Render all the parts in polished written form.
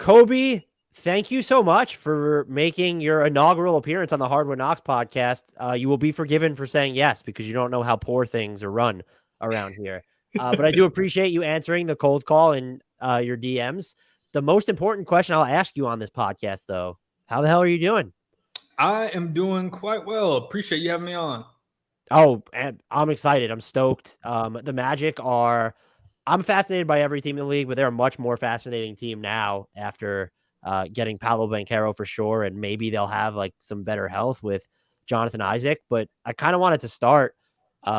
Kobe, thank you so much for making your inaugural appearance on the Hardwood Knocks podcast. You will be forgiven for saying yes because you don't know how poor things are run around here. But I do appreciate you answering the cold call in your DMs. The most important question I'll ask you on this podcast, though, how the hell are you doing? I am doing quite well. Appreciate you having me on. Oh, and I'm excited. I'm stoked. The Magic are. I'm fascinated by every team in the league, but they're a much more fascinating team now after getting Paolo Banchero for sure, and maybe they'll have like some better health with Jonathan Isaac. But I kind of wanted to start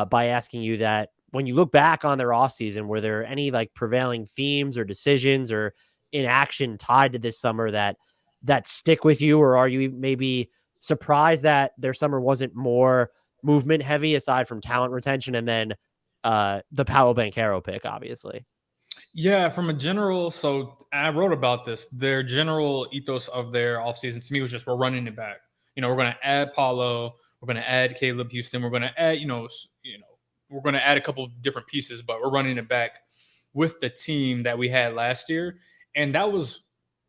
by asking you that when you look back on their offseason, were there any like prevailing themes or decisions or inaction tied to this summer that stick with you, or are you maybe surprised that their summer wasn't more movement heavy aside from talent retention and then the Paolo Banchero pick, obviously? Yeah, from a general, so I wrote about this. Their general ethos of their offseason to me was just we're running it back. We're going to add Paulo, we're going to add Caleb Houston, we're going to add, we're going to add a couple different pieces, but we're running it back with the team that we had last year. And that was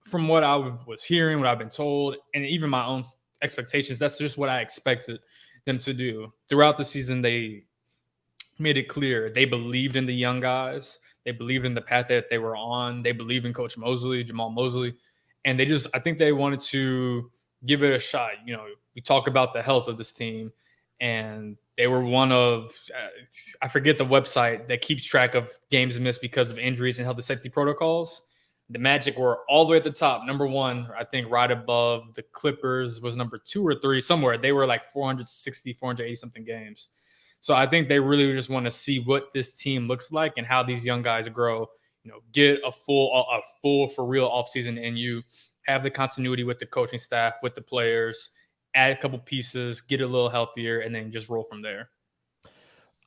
from what I was hearing, what I've been told, and even my own expectations. That's just what I expected them to do. Throughout the season, they made it clear they believed in the young guys. They believed in the path that they were on. They believed in Coach Mosley, Jamal Mosley. And I think they wanted to give it a shot. We talk about the health of this team, and they were one of, I forget the website that keeps track of games missed because of injuries and health and safety protocols. The Magic were all the way at the top, number one, I think right above the Clippers was number 2 or 3, somewhere. They were like 460, 480 something games. So I think they really just want to see what this team looks like and how these young guys grow. Get a full for real offseason, and you have the continuity with the coaching staff, with the players, add a couple pieces, get a little healthier, and then just roll from there.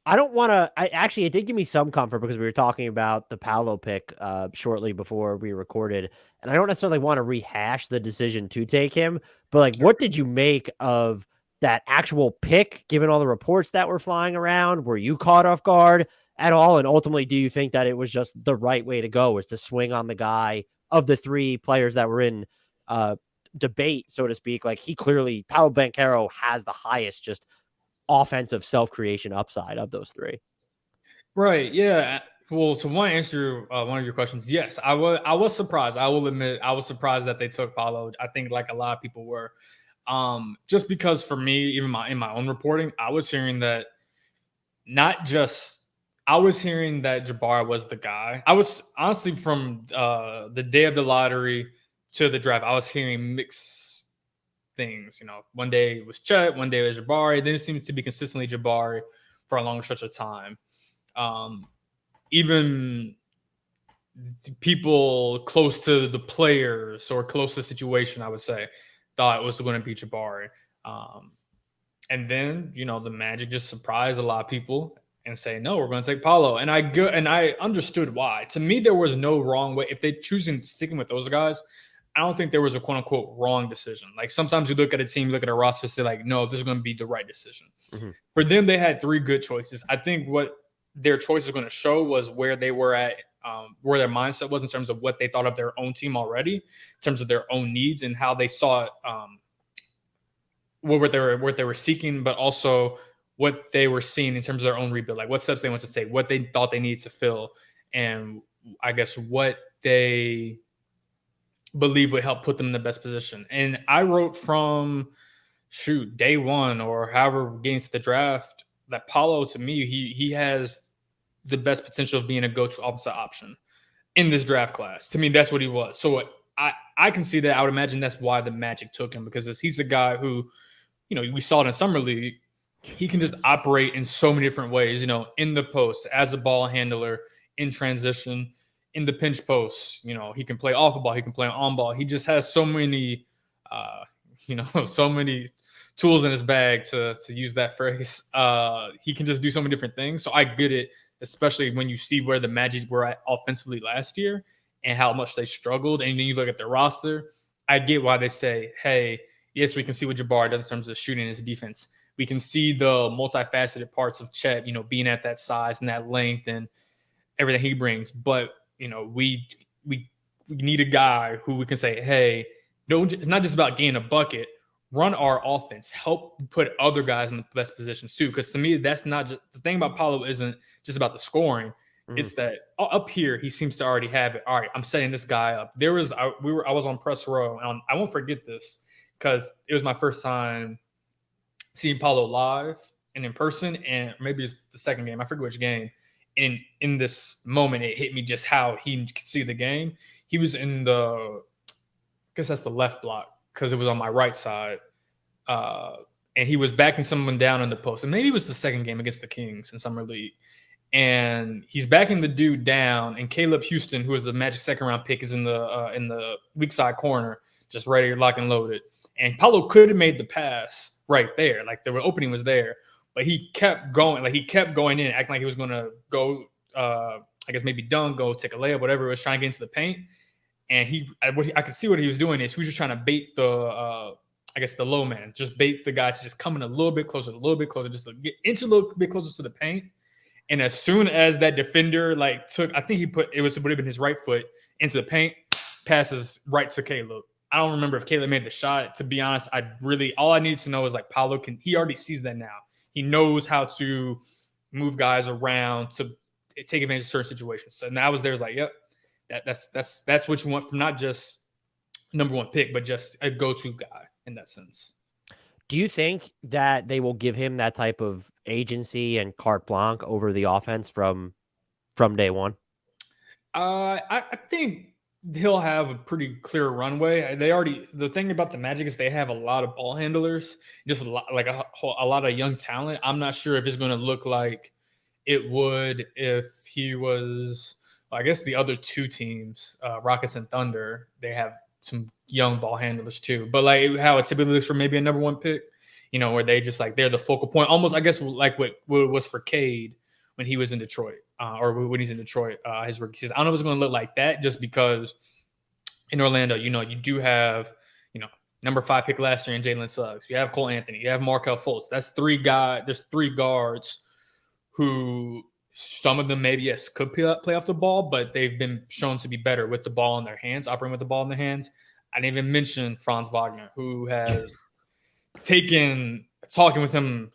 I don't want to. It did give me some comfort because we were talking about the Paolo pick shortly before we recorded, and I don't necessarily want to rehash the decision to take him. But like, what did you make of that actual pick, given all the reports that were flying around? Were you caught off guard at all? And ultimately, do you think that it was just the right way to go, was to swing on the guy of the 3 players that were in debate, so to speak? Like, Paolo Banchero has the highest just offensive self-creation upside of those 3. Right. Yeah. Well, to one answer one of your questions, yes, I was surprised. I will admit I was surprised that they took Paolo. I think like a lot of people were. Just because for me, even in my own reporting, I was hearing that Jabari was the guy. I was honestly, from the day of the lottery to the draft, I was hearing mixed things. One day it was Chet, one day it was Jabari. Then it seems to be consistently Jabari for a long stretch of time. Even people close to the players or close to the situation, I would say, thought it was going to be Jabari. And then, the Magic just surprised a lot of people and say, no, we're going to take Paolo. And I understood why. To me, there was no wrong way. If they choosing sticking with those guys, I don't think there was a quote unquote wrong decision. Like, sometimes you look at a team, look at a roster, say like, no, this is going to be the right decision. Mm-hmm. For them, they had 3 good choices. I think what their choice is going to show was where they were at, where their mindset was in terms of what they thought of their own team already, in terms of their own needs and how they saw it, what they were seeking, but also what they were seeing in terms of their own rebuild, like what steps they wanted to take, what they thought they needed to fill, and I guess what they believe would help put them in the best position. And I wrote from day one or however getting to the draft that Paolo, to me, he has the best potential of being a go-to offensive option in this draft class. To me, that's what he was. So I can see that. I would imagine that's why the Magic took him, because he's a guy who, we saw it in Summer League. He can just operate in so many different ways, in the post, as a ball handler, in transition, in the pinch post. He can play off the ball. He can play on ball. He just has so many, so many tools in his bag, to use that phrase. He can just do so many different things. So I get it, especially when you see where the Magic were at offensively last year and how much they struggled. And then you look at their roster. I get why they say, hey, yes, we can see what Jabari does in terms of shooting his defense. We can see the multifaceted parts of Chet, being at that size and that length and everything he brings. But, we we need a guy who we can say, hey, no, it's not just about getting a bucket. Run our offense. Help put other guys in the best positions too. Because to me, that's not just the thing about Paolo. Isn't just about the scoring. It's that up here he seems to already have it. All right, I'm setting this guy up. I was on press row, and I won't forget this because it was my first time seeing Paolo live and in person, and maybe it's the second game. I forget which game. And in this moment, it hit me just how he could see the game. He was in I guess that's the left block because it was on my right side. And he was backing someone down in the post. And maybe it was the second game against the Kings in Summer League. And he's backing the dude down. And Caleb Houston, who was the Magic second round pick, is in the weak side corner, just ready to lock and loaded. And Paolo could have made the pass right there. Like the opening was there. But he kept going. Like he kept going in, acting like he was going to go, I guess maybe dunk, go take a layup, whatever it was, trying to get into the paint. And I could see what he was doing is he was just trying to bait the low man, just bait the guy to just come in a little bit closer, just to get inch a little bit closer to the paint. And as soon as that defender took, I think would have been his right foot into the paint, passes right to Caleb. I don't remember if Caleb made the shot. To be honest, all I need to know is Paolo he already sees that now. He knows how to move guys around to take advantage of certain situations. So now I was there, yep. That's what you want from not just number one pick, but just a go-to guy in that sense. Do you think that they will give him that type of agency and carte blanche over the offense from day one? I think he'll have a pretty clear runway. The thing about the Magic is they have a lot of ball handlers, just a lot of young talent. I'm not sure if it's going to look like it would if he was. I guess the other two teams, Rockets and Thunder, they have some young ball handlers too. But how it typically looks for maybe a number one pick, where they just they're the focal point, almost I guess like what it was for Cade when he was in Detroit, or when he's in Detroit, his rookie season. I don't know if it's going to look like that just because in Orlando, you do have, number 5 pick last year in Jalen Suggs. You have Cole Anthony. You have Markelle Fultz. That's 3 guys. There's 3 guards who – some of them maybe, yes, could play off the ball, but they've been shown to be better with the ball in their hands, operating with the ball in their hands. I didn't even mention Franz Wagner, who has talking with him.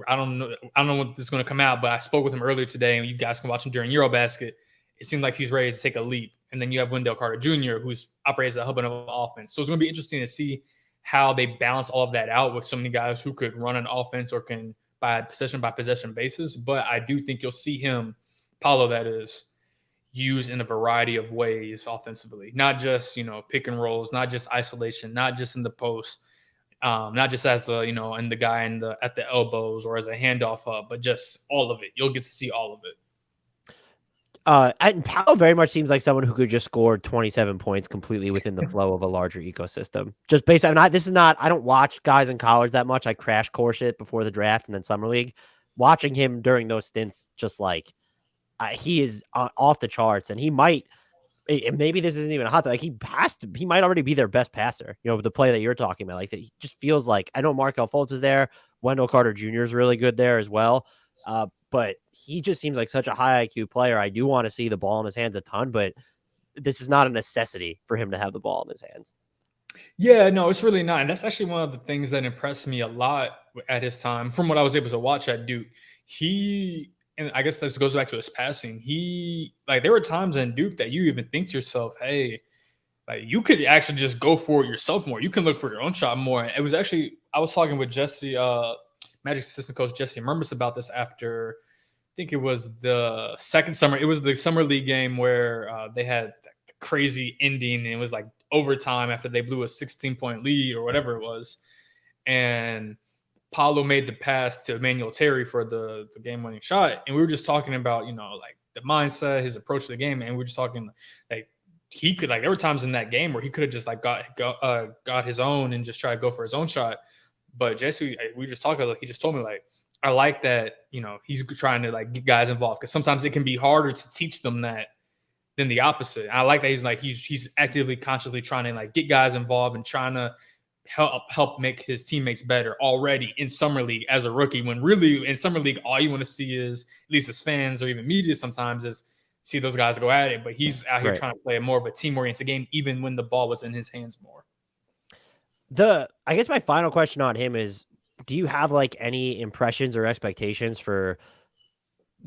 I don't know when this is going to come out, but I spoke with him earlier today, and you guys can watch him during Eurobasket. It seems like he's ready to take a leap. And then you have Wendell Carter Jr., who's operates as a hub of offense. So it's going to be interesting to see how they balance all of that out with so many guys who could run an offense or can – by possession basis, but I do think you'll see him, Paolo, that is, used in a variety of ways offensively, not just pick and rolls, not just isolation, not just in the post, not just as and the guy at the elbows or as a handoff hub, but just all of it. You'll get to see all of it. And Paolo very much seems like someone who could just score 27 points completely within the flow of a larger ecosystem. Just based on I don't watch guys in college that much. I crash course it before the draft and then summer league. Watching him during those stints, just he is off the charts, and he might. Maybe this isn't even a hot thing. He might already be their best passer. The play that you're talking about, he just feels like I know Markelle Fultz is there. Wendell Carter Jr. is really good there as well. But he just seems like such a high IQ player. I do want to see the ball in his hands a ton, but this is not a necessity for him to have the ball in his hands. Yeah, no, it's really not. And that's actually one of the things that impressed me a lot at his time from what I was able to watch at Duke. And I guess this goes back to his passing. There were times in Duke that you even think to yourself, hey, you could actually just go for it yourself more. You can look for your own shot more. It was actually, I was talking with Jesse, Magic assistant coach Jesse Murmus about this after, I think it was the second summer. It was the summer league game where they had a crazy ending, and it was overtime after they blew a 16-point lead or whatever it was. And Paolo made the pass to Emmanuel Terry for the game-winning shot. And we were just talking about, the mindset, his approach to the game. And we were just talking he could, there were times in that game where he could have just got his own and just try to go for his own shot. But Jesse, we just talked about, he just told me, I like that, he's trying to get guys involved, because sometimes it can be harder to teach them that than the opposite. And I like that he's actively, consciously trying to get guys involved and trying to help make his teammates better already in summer league as a rookie, when really in summer league, all you want to see is, at least as fans or even media sometimes, is see those guys go at it, but he's out here Right. trying to play more of a team-oriented game, even when the ball was in his hands more. I guess my final question on him is, do you have like any impressions or expectations for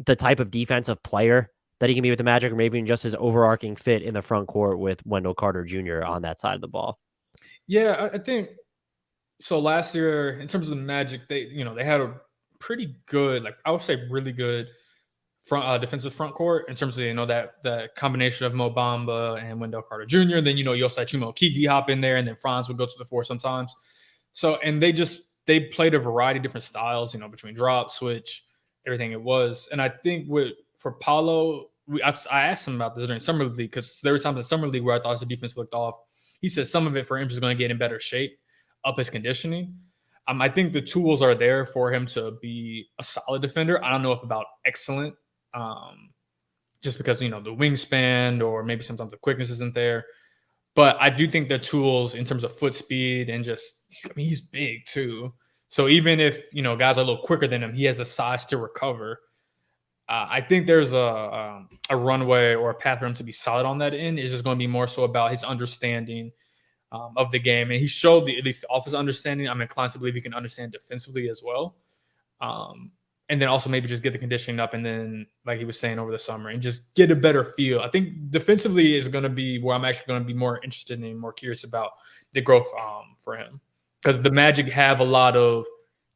the type of defensive player that he can be with the Magic, or maybe even just his overarching fit in the front court with Wendell Carter Jr. on that side of the ball? Yeah, I think so. Last year, in terms of the Magic, they had a pretty good, like I would say, really good defensive front court in terms of that combination of Mo Bamba and Wendell Carter Jr. Then you also had Chuma Okeke hop in there, and then Franz would go to the four sometimes. So and they played a variety of different styles, between drop, switch, everything it was. And I think for Paolo, I asked him about this during summer league because there were times in summer league where I thought his defense looked off. He said some of it for him is going to get in better shape, up his conditioning. I think the tools are there for him to be a solid defender. I don't know if about excellent. Just because the wingspan or maybe sometimes the quickness isn't there, but I do think the tools in terms of foot speed and he's big too. So even if guys are a little quicker than him, he has a size to recover. I think there's a runway or a path for him to be solid on that end. It's just going to be more so about his understanding of the game, and he showed at least the offensive understanding. I'm inclined to believe he can understand defensively as well. And then also maybe just get the conditioning up, and then, like he was saying, over the summer, and just get a better feel. I think defensively is going to be where I'm actually going to be more interested and more curious about the growth for him, because the Magic have a lot of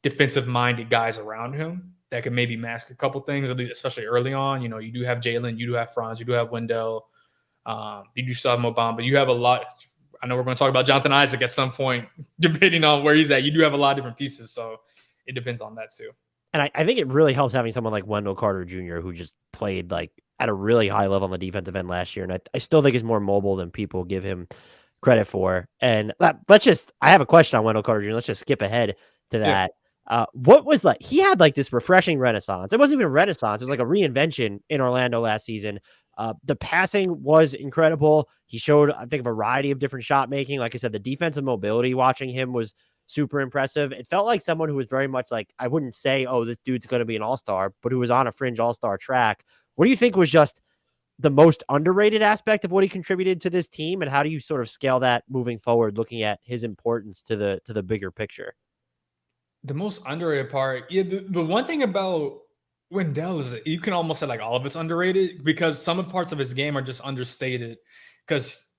defensive-minded guys around him that can maybe mask a couple things, at least especially early on. You do have Jalen, you do have Franz, you do have Wendell, you do still have Mo Bamba. You have a lot. I know we're going to talk about Jonathan Isaac at some point, depending on where he's at. You do have a lot of different pieces, so it depends on that too. And I think it really helps having someone like Wendell Carter Jr., who just played like at a really high level on the defensive end last year. And I still think is more mobile than people give him credit for. And I have a question on Wendell Carter Jr. Let's just skip ahead to that. Yeah. What was like, he had like this refreshing renaissance. It wasn't even a renaissance. It was like a reinvention in Orlando last season. The passing was incredible. He showed, I think, a variety of different shot making. Like I said, the defensive mobility watching him was super impressive. It felt like someone who was very much like, I wouldn't say, oh, this dude's going to be an all-star, but who was on a fringe all-star track. What do you think was just the most underrated aspect of what he contributed to this team? And how do you sort of scale that moving forward, looking at his importance to the bigger picture? The most underrated part, the one thing about Wendell is that you can almost say like all of it's underrated, because some of parts of his game are just understated. Because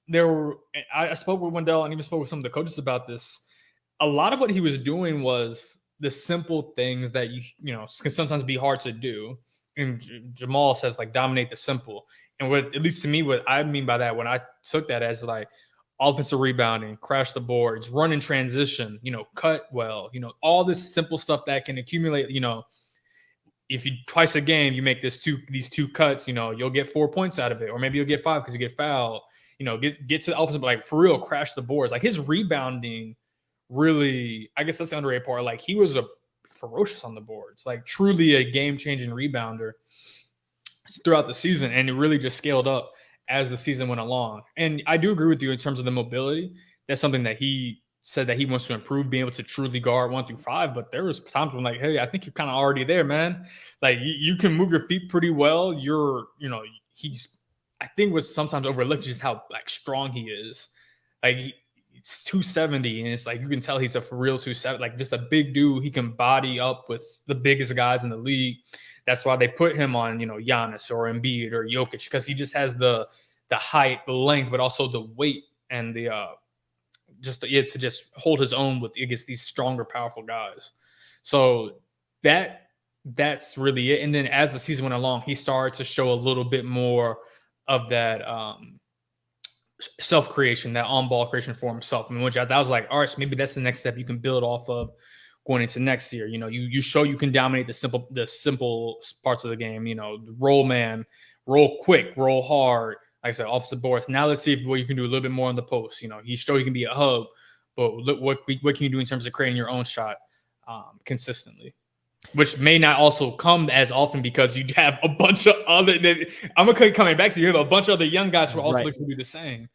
I spoke with Wendell and even spoke with some of the coaches about this. A lot of what he was doing was the simple things that can sometimes be hard to do. And Jamal says like dominate the simple. And at least to me, what I mean by that, when I took that as like offensive rebounding, crash the boards, run in transition, cut well, all this simple stuff that can accumulate. If you twice a game you make these two cuts, you'll get 4 points out of it, or maybe you'll get 5 because you get fouled. Get to the offensive, like for real, crash the boards. Like his rebounding. Really, I guess that's the underrated part. Like he was ferocious on the boards, like truly a game-changing rebounder throughout the season, and it really just scaled up as the season went along. And I do agree with you in terms of the mobility. That's something that he said that he wants to improve, being able to truly guard 1 through 5. But there was times when like, hey, I think you're kind of already there, man. Like you can move your feet pretty well. I think was sometimes overlooked just how like strong he is. Like it's 270, and it's like you can tell he's a for real 270, like just a big dude. He can body up with the biggest guys in the league. That's why they put him on, Giannis or Embiid or Jokic, because he just has the height, the length, but also the weight and to just hold his own against these stronger, powerful guys. So that's really it. And then as the season went along, he started to show a little bit more of that self-creation, that on-ball creation for himself. Which I was like, all right, so maybe that's the next step you can build off of going into next year. You show you can dominate the simple parts of the game. Roll man, roll quick, roll hard. Like I said, offensive boards. Now let's see what you can do a little bit more on the post. He showed you can be a hub, but look what can you do in terms of creating your own shot consistently. Which may not also come as often because you have a bunch of other. I'm gonna coming back to you. Have a bunch of other young guys who are also looking to do the same.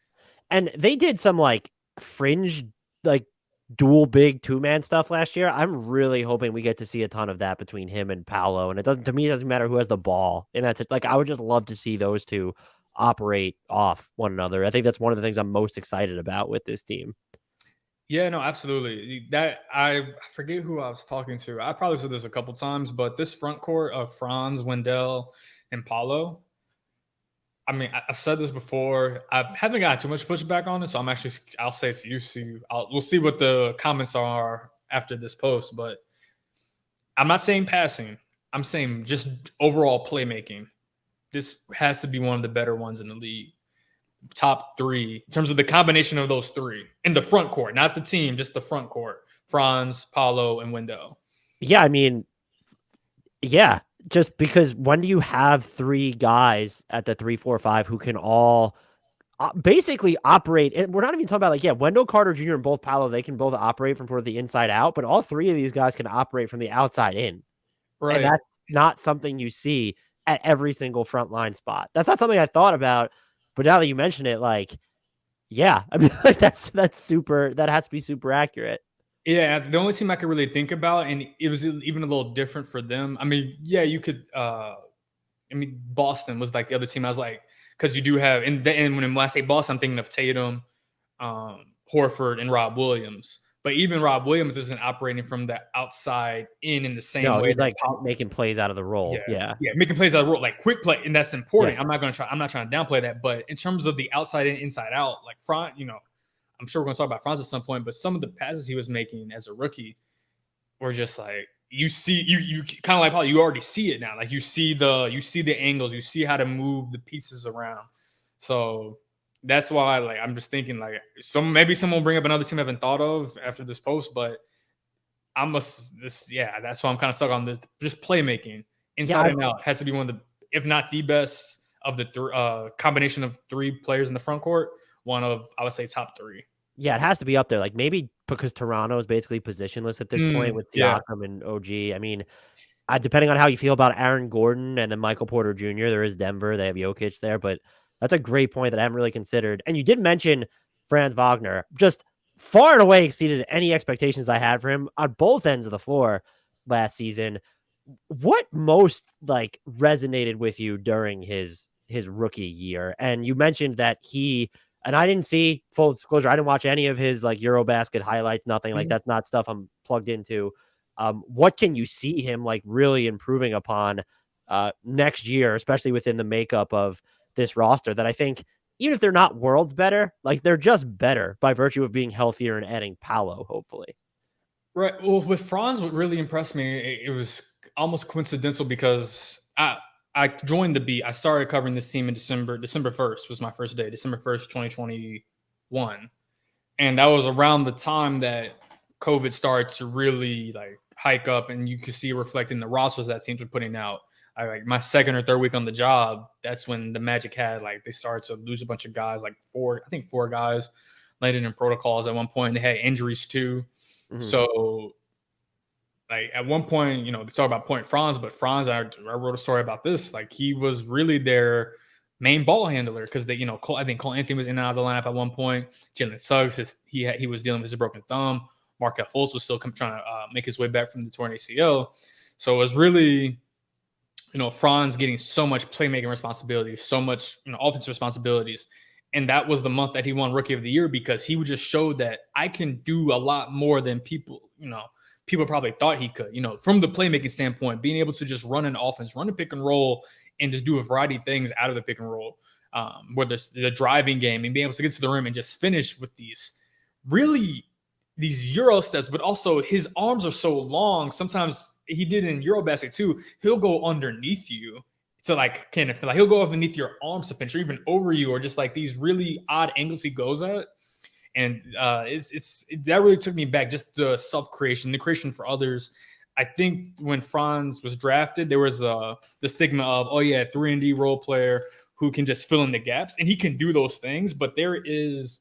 And they did some like fringe like dual big two-man stuff last year. I'm really hoping we get to see a ton of that between him and Paolo. And to me, it doesn't matter who has the ball. And that's it. Like, I would just love to see those two operate off one another. I think that's one of the things I'm most excited about with this team. Yeah, no, absolutely. That I forget who I was talking to. I probably said this a couple times, but this front court of Franz, Wendell, and Paolo. I mean, I've said this before. I haven't gotten too much pushback on it, so I'll say it to you. We'll see what the comments are after this post. But I'm not saying passing. I'm saying just overall playmaking. This has to be one of the better ones in the league. Top three in terms of the combination of those three in the front court, not the team, just the front court. Franz, Paolo, and Wendell. Yeah, I mean, yeah, just because when do you have three guys at the 3-4-5 who can all basically operate? And we're not even talking about like, yeah, Wendell Carter Jr. and both Paolo, they can both operate from sort of the inside out, but all three of these guys can operate from the outside in. And Right. that's not something you see at every single frontline spot. That's not something I thought about, but now that you mention it, like, yeah, I mean, like that has to be super accurate. Yeah, the only team I could really think about, and it was even a little different for them. I mean, yeah, you could. I mean, Boston was like the other team. I was like, because you do have, and when I say Boston, I'm thinking of Tatum, Horford, and Rob Williams. But even Rob Williams isn't operating from the outside in the same No, way he's that like making plays out of the Yeah, role. Yeah. yeah, making plays out of role, like quick play, and that's important. Yeah. I'm not trying to downplay that, but in terms of the outside in, inside out, like Franz, I'm sure we're going to talk about Franz at some point, but some of the passes he was making as a rookie were just like you kind of like Paul, you already see it now. Like you see the angles, you see how to move the pieces around. So that's why like I'm just thinking like maybe someone will bring up another team I haven't thought of after this post, but that's why I'm kind of stuck on this. Just playmaking inside and out has to be one of the, if not the best of the combination of three players in the front court. One of, I would say, top three. Yeah, it has to be up there. Like maybe because Toronto is basically positionless at this point with Yeah. Siakam and OG. I mean, depending on how you feel about Aaron Gordon and then Michael Porter Jr., there is Denver. They have Jokic there, but that's a great point that I haven't really considered. And you did mention Franz Wagner, just far and away exceeded any expectations I had for him on both ends of the floor last season. What most like resonated with you during his rookie year? And you mentioned that and I didn't see, full disclosure, I didn't watch any of his like Eurobasket highlights, nothing like that's not stuff I'm plugged into. What can you see him like really improving upon next year, especially within the makeup of this roster that I think even if they're not worlds better, like they're just better by virtue of being healthier and adding Paolo, hopefully. Right. Well, with Franz, what really impressed me, it was almost coincidental because I joined the beat. I started covering this team in December. December 1st was my first day. December 1st, 2021. And that was around the time that COVID started to really like hike up, and you could see it reflecting the rosters that teams were putting out. Like my second or third week on the job, that's when the Magic had like they started to lose a bunch of guys, like four guys landed in protocols at one point. They had injuries too. Mm-hmm. So like at one point, they talk about Point Franz, but Franz, I wrote a story about this. Like he was really their main ball handler because they, I think Cole Anthony was in and out of the lineup at one point. Jalen Suggs, he was dealing with his broken thumb. Markelle Fultz was still trying to make his way back from the torn ACL. So it was really, Franz getting so much playmaking responsibility, so much offensive responsibilities. And that was the month that he won Rookie of the Year because he just showed that I can do a lot more than people probably thought he could. From the playmaking standpoint, being able to just run an offense, run a pick and roll, and just do a variety of things out of the pick and roll, whether it's the driving game and being able to get to the rim and just finish with these Euro steps, but also his arms are so long. Sometimes he did in Eurobasket too. He'll go underneath you to like kind of feel like he'll go underneath your arms to finish, or even over you, or just like these really odd angles he goes at. And that really took me back, just the self-creation, the creation for others. I think when Franz was drafted, there was the stigma of, 3-and-D role player who can just fill in the gaps, and he can do those things, but there is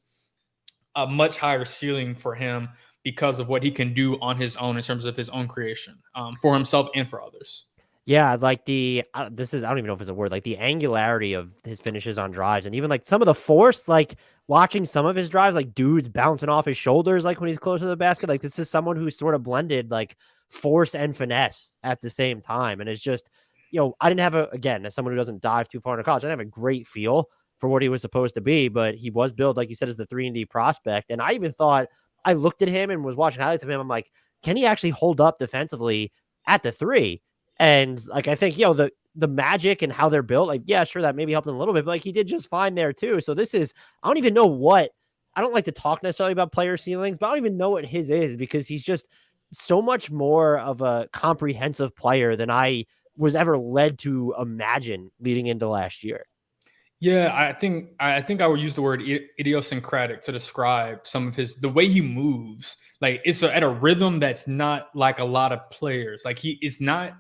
a much higher ceiling for him because of what he can do on his own in terms of his own creation for himself and for others. Yeah, like this is I don't even know if it's a word, like the angularity of his finishes on drives, and even like some of the force, like watching some of his drives, like dudes bouncing off his shoulders, like when he's close to the basket. Like this is someone who sort of blended like force and finesse at the same time, and it's just I didn't have again, as someone who doesn't dive too far into college, I didn't have a great feel for what he was supposed to be, but he was billed like you said as the 3-and-D prospect, and I even thought I looked at him and was watching highlights of him. I'm like, can he actually hold up defensively at the three? And like I think, the magic and how they're built, like, yeah, sure, that maybe helped him a little bit, but like he did just fine there too. So this is I don't even know what I don't like to talk necessarily about player ceilings, but I don't even know what his is because he's just so much more of a comprehensive player than I was ever led to imagine leading into last year. Yeah, I would use the word idiosyncratic to describe some of the way he moves. Like it's at a rhythm that's not like a lot of players. Like he is not,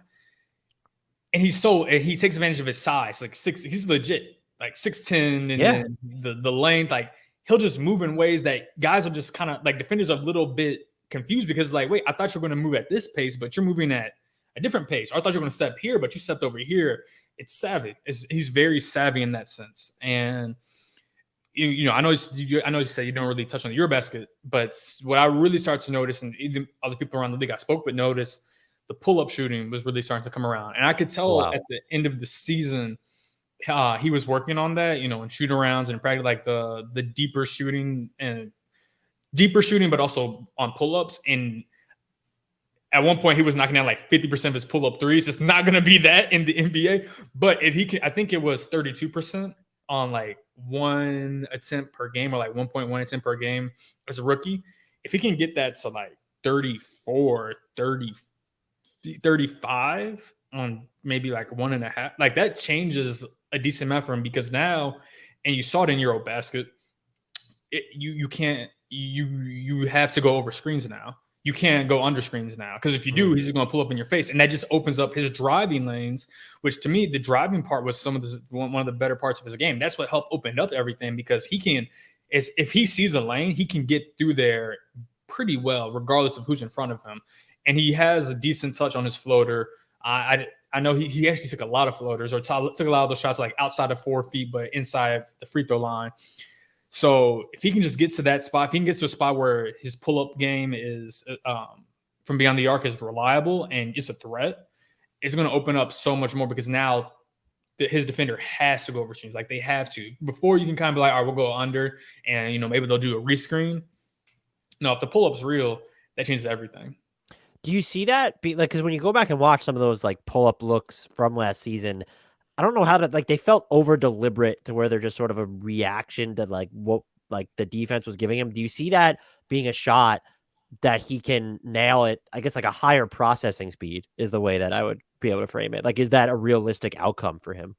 and he takes advantage of his size. Like he's legit like 6'10", and Yeah. then the length. Like he'll just move in ways that guys are just kind of like defenders are a little bit confused because like, wait, I thought you were going to move at this pace, but you're moving at a different pace. Or I thought you were going to step here, but you stepped over here. It's savvy. He's very savvy in that sense. And I know you said you don't really touch on your basket, but what I really started to notice, and even other people around the league I spoke with noticed, the pull-up shooting was really starting to come around. And I could tell Wow. at the end of the season, he was working on that, in shoot arounds and practice like the deeper shooting, but also on pull-ups. And at one point he was knocking down like 50% of his pull-up threes. It's not going to be that in the NBA, but if he could, I think it was 32% on like one attempt per game or like 1.1 attempt per game as a rookie. If he can get that to like 34, 30, 35 on maybe like 1.5, like that changes a decent amount for him because now, and you saw it in Eurobasket, you can't, you have to go over screens now. You can't go under screens now because if you do, he's going to pull up in your face, and that just opens up his driving lanes. Which to me, the driving part was one of the better parts of his game. That's what helped open up everything because he can, if he sees a lane, he can get through there pretty well, regardless of who's in front of him. And he has a decent touch on his floater. I know he actually took a lot of floaters or took a lot of those shots like outside of 4 feet, but inside the free throw line. So if he can just get to that spot, if he can get to a spot where his pull-up game is from beyond the arc is reliable and it's a threat, it's going to open up so much more because now his defender has to go over screens. Like they have to. Before you can kind of be like, all right, we'll go under and, maybe they'll do a rescreen. No, if the pull-up's real, that changes everything. Do you see that? Because when you go back and watch some of those like pull-up looks from last season, I don't know how to like they felt over deliberate to where they're just sort of a reaction to like what like the defense was giving him. Do you see that being a shot that he can nail it? I guess like a higher processing speed is the way that I would be able to frame it. Like, is that a realistic outcome for him?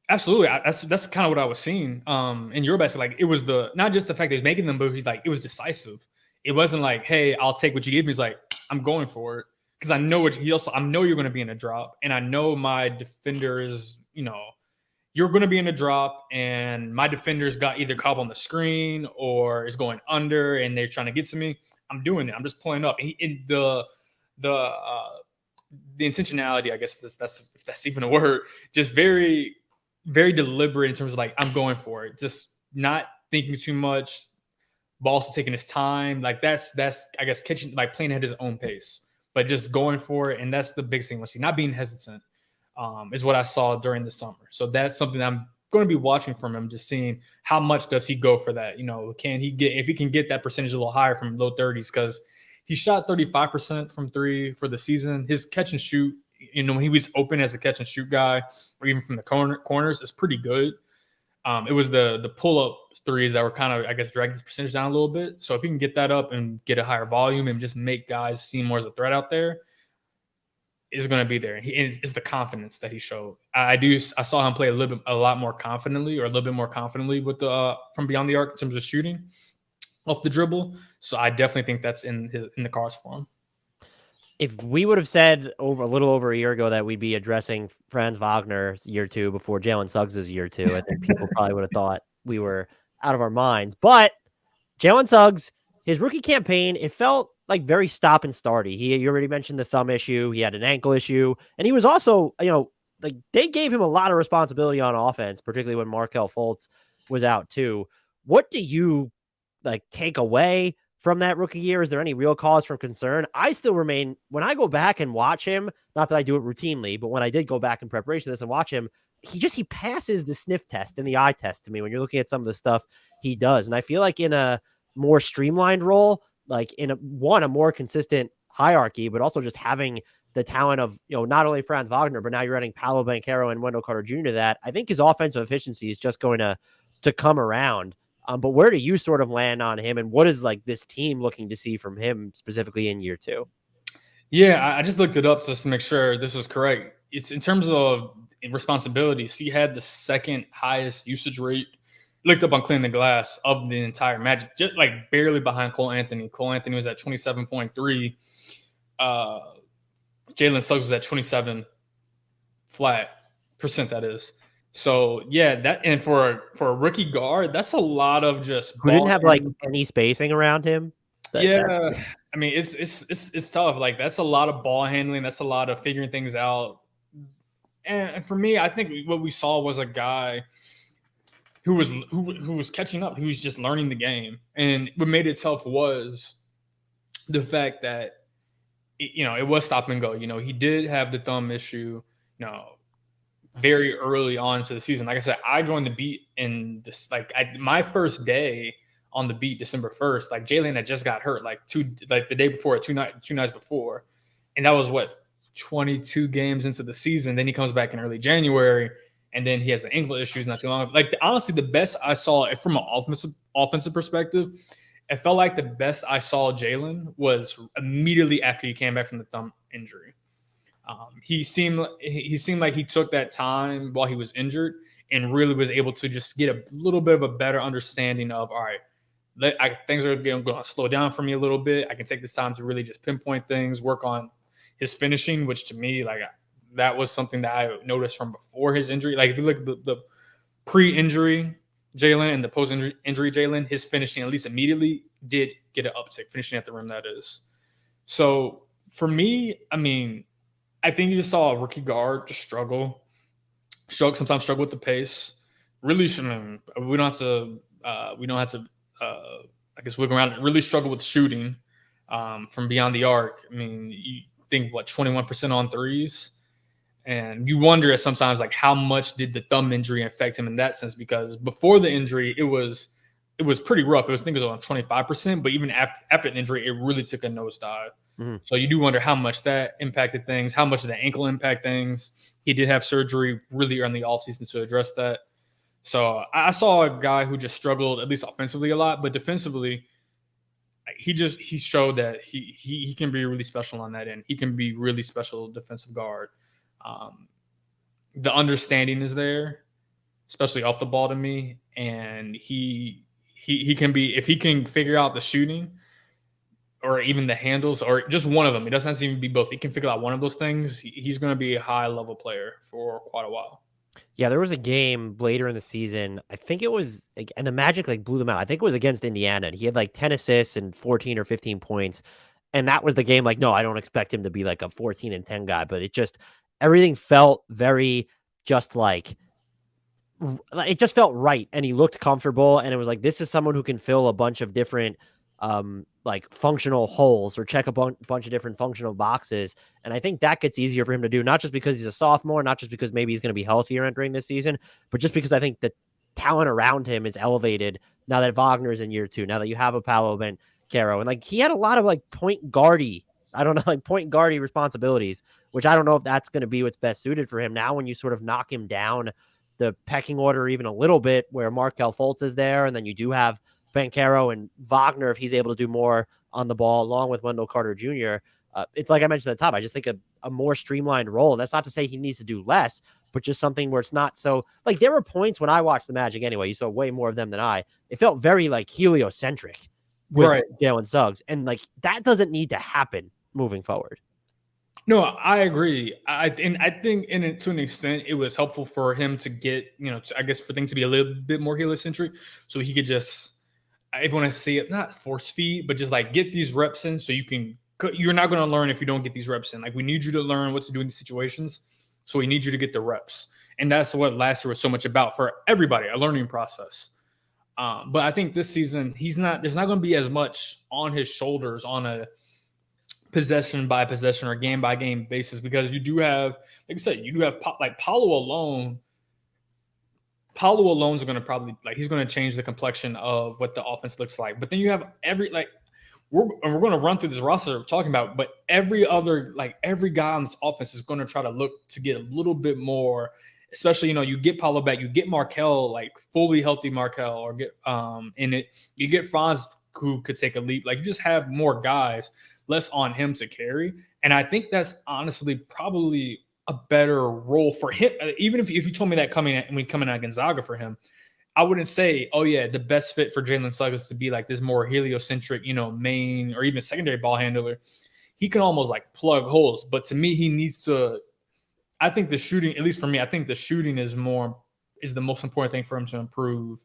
Absolutely. That's kind of what I was seeing in Eurobasket. Like it was not just the fact that he's making them, but he's like, it was decisive. It wasn't like, hey, I'll take what you give me. He's like, I'm going for it. Because I know I know you're going to be in a drop. And I know my defenders, you're going to be in a drop. And my defenders got either caught on the screen or is going under and they're trying to get to me. I'm doing it. I'm just pulling up. And the intentionality, I guess, if that's even a word, just very, very deliberate in terms of like, I'm going for it. Just not thinking too much. Ball's taking his time. Like that's I guess catching, like playing at his own pace, but just going for it. And that's the big thing. Let's see, not being hesitant is what I saw during the summer. So that's something I'm going to be watching from him, just seeing how much does he go for that. Can he get, if he can get that percentage a little higher from low 30s, because he shot 35% from three for the season. His catch and shoot, when he was open as a catch and shoot guy, or even from the corners, is pretty good. It was the pull up threes that were kind of, I guess, dragging his percentage down a little bit. So if he can get that up and get a higher volume and just make guys seem more as a threat out there, is going to be there. And it's the confidence that he showed. I saw him play a lot more confidently, or a little bit more confidently with the from beyond the arc in terms of shooting off the dribble. So I definitely think that's in the cards for him. If we would have said a little over a year ago that we'd be addressing Franz Wagner's year 2 before Jalen Suggs' year 2, I think people probably would have thought we were out of our minds. But Jalen Suggs his rookie campaign, it felt like very stop and starty. You already mentioned the thumb issue. He had an ankle issue, and he was also, like they gave him a lot of responsibility on offense, particularly when Markelle Fultz was out too. What do you like take away from that rookie year? Is there any real cause for concern? I still remain, when I go back and watch him, not that I do it routinely, but when I did go back in preparation of this and watch him, he passes the sniff test and the eye test to me when you're looking at some of the stuff he does. And I feel like in a more streamlined role, like in a more consistent hierarchy, but also just having the talent of, not only Franz Wagner, but now you're adding Paolo Banchero and Wendell Carter Jr. to that. I think his offensive efficiency is just going to come around. But where do you sort of land on him, and what is like this team looking to see from him specifically in year two? Yeah, I just looked it up just to make sure this was correct. It's in terms of responsibilities. He had the second highest usage rate, looked up on cleaning the glass, of the entire Magic, just like barely behind Cole Anthony. Cole Anthony was at 27.3. Jalen Suggs was at 27 flat %, that is. So yeah, that, and for a rookie guard, that's a lot of just who didn't have like any spacing around him. Yeah, I mean it's tough. Like that's a lot of ball handling. That's a lot of figuring things out. And for me, I think what we saw was a guy who was catching up. He was just learning the game, and what made it tough was the fact that it was stop and go. He did have the thumb issue. Very early on into the season. Like I said, I joined the beat in this, my first day on the beat, December 1st, like Jalen had just got hurt, the day before, two nights before. And that was 22 games into the season. Then he comes back in early January, and then he has the ankle issues not too long. Honestly, the best I saw from an offensive perspective, it felt like the best I saw Jalen was immediately after he came back from the thumb injury. He seemed like he took that time while he was injured and really was able to just get a little bit of a better understanding of, all right, things are going to slow down for me a little bit. I can take this time to really just pinpoint things, work on his finishing, which to me, that was something that I noticed from before his injury. Like if you look at the pre-injury Jalen and the post-injury Jalen, his finishing at least immediately did get an uptick, finishing at the rim, that is. So for me, I mean, I think you just saw a rookie guard just sometimes struggle with the pace. Really, we don't have to, I guess, wiggle around. Really struggle with shooting from beyond the arc. I mean, you think 21% on threes, and you wonder sometimes how much did the thumb injury affect him in that sense? Because before the injury, it was pretty rough. I think it was on 25%, but even after the injury, it really took a nosedive. Mm-hmm. So you do wonder how much that impacted things, how much did the ankle impact things. He did have surgery really early in the offseason to address that. So I saw a guy who just struggled, at least offensively, a lot, but defensively, he showed that he can be really special on that end. He can be really special defensive guard. The understanding is there, especially off the ball to me, and he can be, if he can figure out the shooting or even the handles or just one of them. It doesn't have to even be both. He can figure out one of those things. He's going to be a high-level player for quite a while. Yeah, there was a game later in the season. I think it was, and the Magic blew them out. I think it was against Indiana. And he had 10 assists and 14 or 15 points. And that was the game. No, I don't expect him to be a 14 and 10 guy, but everything felt very it just felt right. And he looked comfortable. And it was this is someone who can fill a bunch of different functional holes or check a bunch of different functional boxes. And I think that gets easier for him to do, not just because he's a sophomore, not just because maybe he's going to be healthier entering this season, but just because I think the talent around him is elevated now that Wagner's in year two, now that you have a Paolo Banchero. And he had a lot of point guardy, point guardy responsibilities, which I don't know if that's going to be what's best suited for him. Now, when you sort of knock him down the pecking order even a little bit, where Markelle Fultz is there, and then you do have Banchero and Wagner, if he's able to do more on the ball, along with Wendell Carter Jr., it's like I mentioned at the top, I just think a more streamlined role. And that's not to say he needs to do less, but just something where it's not so, there were points when I watched the Magic anyway, you saw way more of them than I. It felt very heliocentric with Jalen Suggs. And that doesn't need to happen moving forward. No, I agree. I think to an extent, it was helpful for him to get, I guess for things to be a little bit more heliocentric, so he could just, if you want to say it, not force feed, but just like get these reps in so you're not going to learn if you don't get these reps in. Like, we need you to learn what to do in these situations. So we need you to get the reps. And that's what last year was so much about for everybody, a learning process. But I think this season, there's not going to be as much on his shoulders on a possession by possession or game by game basis, because you do have, like I said, you do have like Paolo alone. Paolo alone is going to probably, like, he's going to change the complexion of what the offense looks like. But then you have we're going to run through this roster we're talking about, but every guy on this offense is going to try to look to get a little bit more, especially, you get Paolo back, you get Markelle, like fully healthy Markelle, or get in it, you get Franz, who could take a leap. Like, you just have more guys, less on him to carry. And I think that's honestly probably a better role for him. Even if you told me that coming out Gonzaga for him, I wouldn't say, oh yeah, the best fit for Jalen Suggs is to be like this more heliocentric, main or even secondary ball handler. He can almost like plug holes. But to me, he needs to, I think the shooting, at least for me, I think the shooting is the most important thing for him to improve,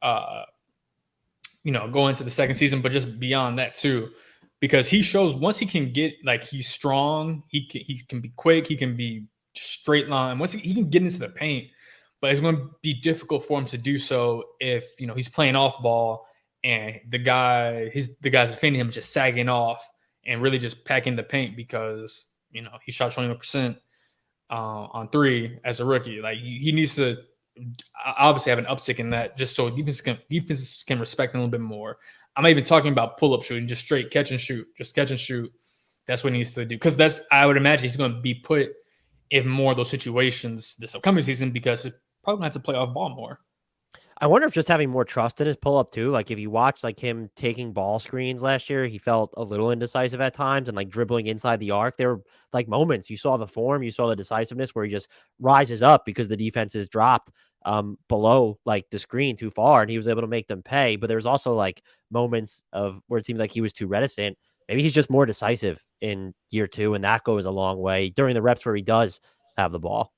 going into the second season, but just beyond that too. Because he shows once he can get, like, he's strong, he can be quick, he can be straight line. Once he can get into the paint, but it's going to be difficult for him to do so if he's playing off ball and the guys defending him just sagging off and really just packing the paint because he shot 21% on three as a rookie. Like, he needs to obviously have an uptick in that, just so defenses can respect him a little bit more. I'm not even talking about pull-up shooting, just straight catch and shoot. Just catch and shoot. That's what he needs to do. Because I would imagine he's going to be put in more of those situations this upcoming season, because he's probably going to have to play off ball more. I wonder if just having more trust in his pull-up too. Like, if you watch like him taking ball screens last year, he felt a little indecisive at times and like dribbling inside the arc. There were like moments you saw the form, you saw the decisiveness where he just rises up because the defense is dropped below like the screen too far, and he was able to make them pay. But there's also like moments of where it seemed like he was too reticent. Maybe he's just more decisive in year two, and that goes a long way during the reps where he does have the ball.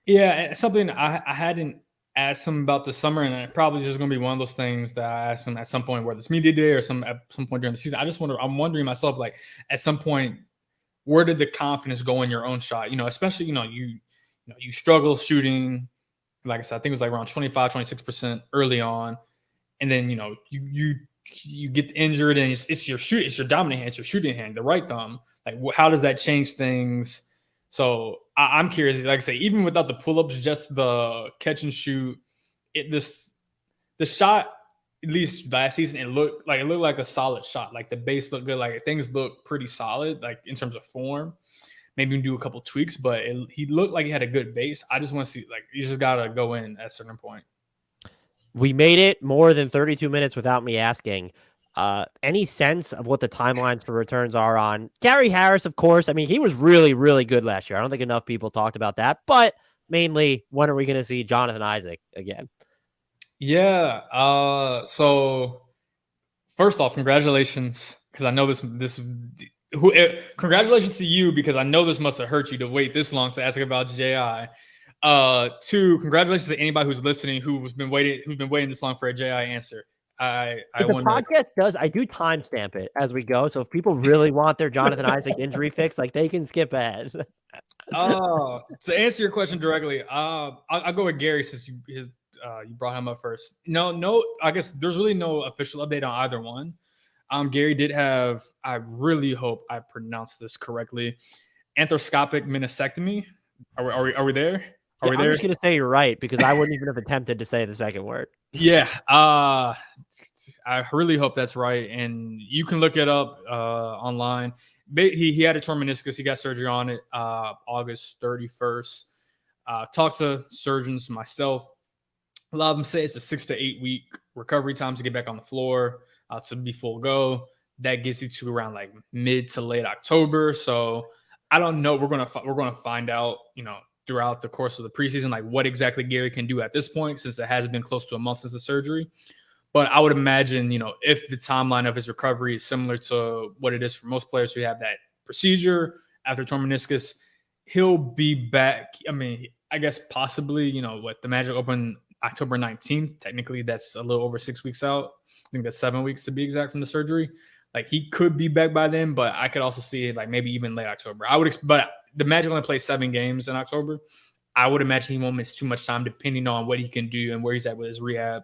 Yeah, something I hadn't asked him about this summer, and it probably just going to be one of those things that I asked him at some point, whether it's media day or at some point during the season. I'm wondering myself, like, at some point, where did the confidence go in your own shot? Especially, you struggle shooting. Like I said, I think it was like around 25, 26% early on. And then, you get injured, and it's your dominant hand, it's your shooting hand, the right thumb. Like, how does that change things? So I'm curious, like I say, even without the pull-ups, just the catch and shoot, the shot, at least last season, it looked like a solid shot. Like, the base looked good. Like, things looked pretty solid, like in terms of form. Maybe do a couple tweaks, but he looked like he had a good base. I just want to see, like, you just got to go in at a certain point. We made it more than 32 minutes without me asking. Any sense of what the timelines for returns are on Gary Harris? Of course. I mean, he was really, really good last year. I don't think enough people talked about that, but mainly, when are we going to see Jonathan Isaac again? Yeah. So first off, congratulations. Cause I know congratulations to you, because I know this must have hurt you to wait this long to ask about JI. Two, congratulations to anybody who's listening who's been waiting this long for a JI answer. I do timestamp it as we go. So if people really want their Jonathan Isaac injury fix, like, they can skip ahead. To answer your question directly, I'll go with Gary, since you brought him up first. No, I guess there's really no official update on either one. Gary did have, I really hope I pronounced this correctly, arthroscopic meniscectomy. Are we there? I'm just going to say you're right, because I wouldn't even have attempted to say the second word. Yeah. I really hope that's right. And you can look it up online. He had a torn meniscus. He got surgery on it August 31st. Talked to surgeons, myself. A lot of them say it's a 6 to 8 week recovery time to get back on the floor, to be full go. That gets you to around like mid to late October. So I don't know. We're gonna find out, throughout the course of the preseason, like, what exactly Gary can do at this point, since it has been close to a month since the surgery. But I would imagine, if the timeline of his recovery is similar to what it is for most players who have that procedure after torn meniscus, he'll be back. I mean, I guess possibly, the Magic open October 19th. Technically, that's a little over 6 weeks out. I think that's 7 weeks to be exact from the surgery. Like he could be back by then, but I could also see it like maybe even late October. But the Magic only play 7 games in October. I would imagine he won't miss too much time depending on what he can do and where he's at with his rehab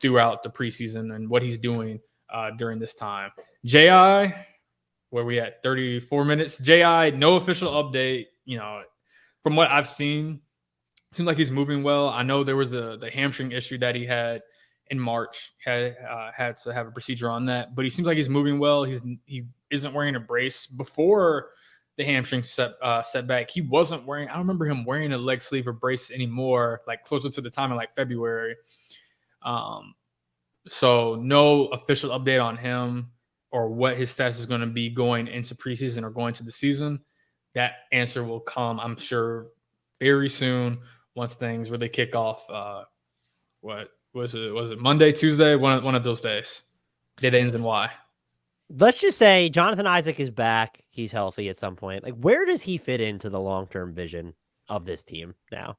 throughout the preseason and what he's doing during this time. J.I., where we at 34 minutes. J.I., no official update. From what I've seen, seems like he's moving well. I know there was the hamstring issue that he had in March. Had to have a procedure on that, but he seems like he's moving well. He isn't wearing a brace before the hamstring setback. He wasn't wearing. I don't remember him wearing a leg sleeve or brace anymore. Like closer to the time in like February. So no official update on him or what his status is going to be going into preseason or going to the season. That answer will come, I'm sure, very soon once things really kick off. What was it? Was it Monday, Tuesday? One of those days. Day ends and why. Let's just say Jonathan Isaac is back. He's healthy at some point. Like, where does he fit into the long-term vision of this team now?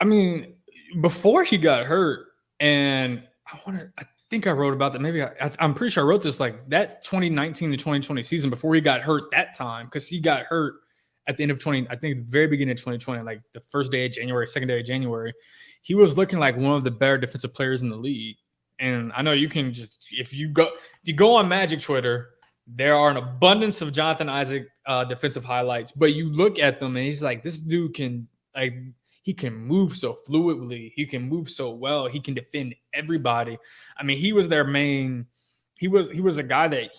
I mean, before he got hurt, and I think I wrote about that. Maybe I'm pretty sure I wrote this like that 2019 to 2020 season before he got hurt that time, because he got hurt at the end of I think the very beginning of 2020, like the first day of January, second day of January. He was looking like one of the better defensive players in the league. And I know you can just if you go on Magic Twitter, there are an abundance of Jonathan Isaac defensive highlights, but you look at them and he's like, this dude can he can move so fluidly, he can move so well, he can defend everybody. I mean, he was their main. He was a guy that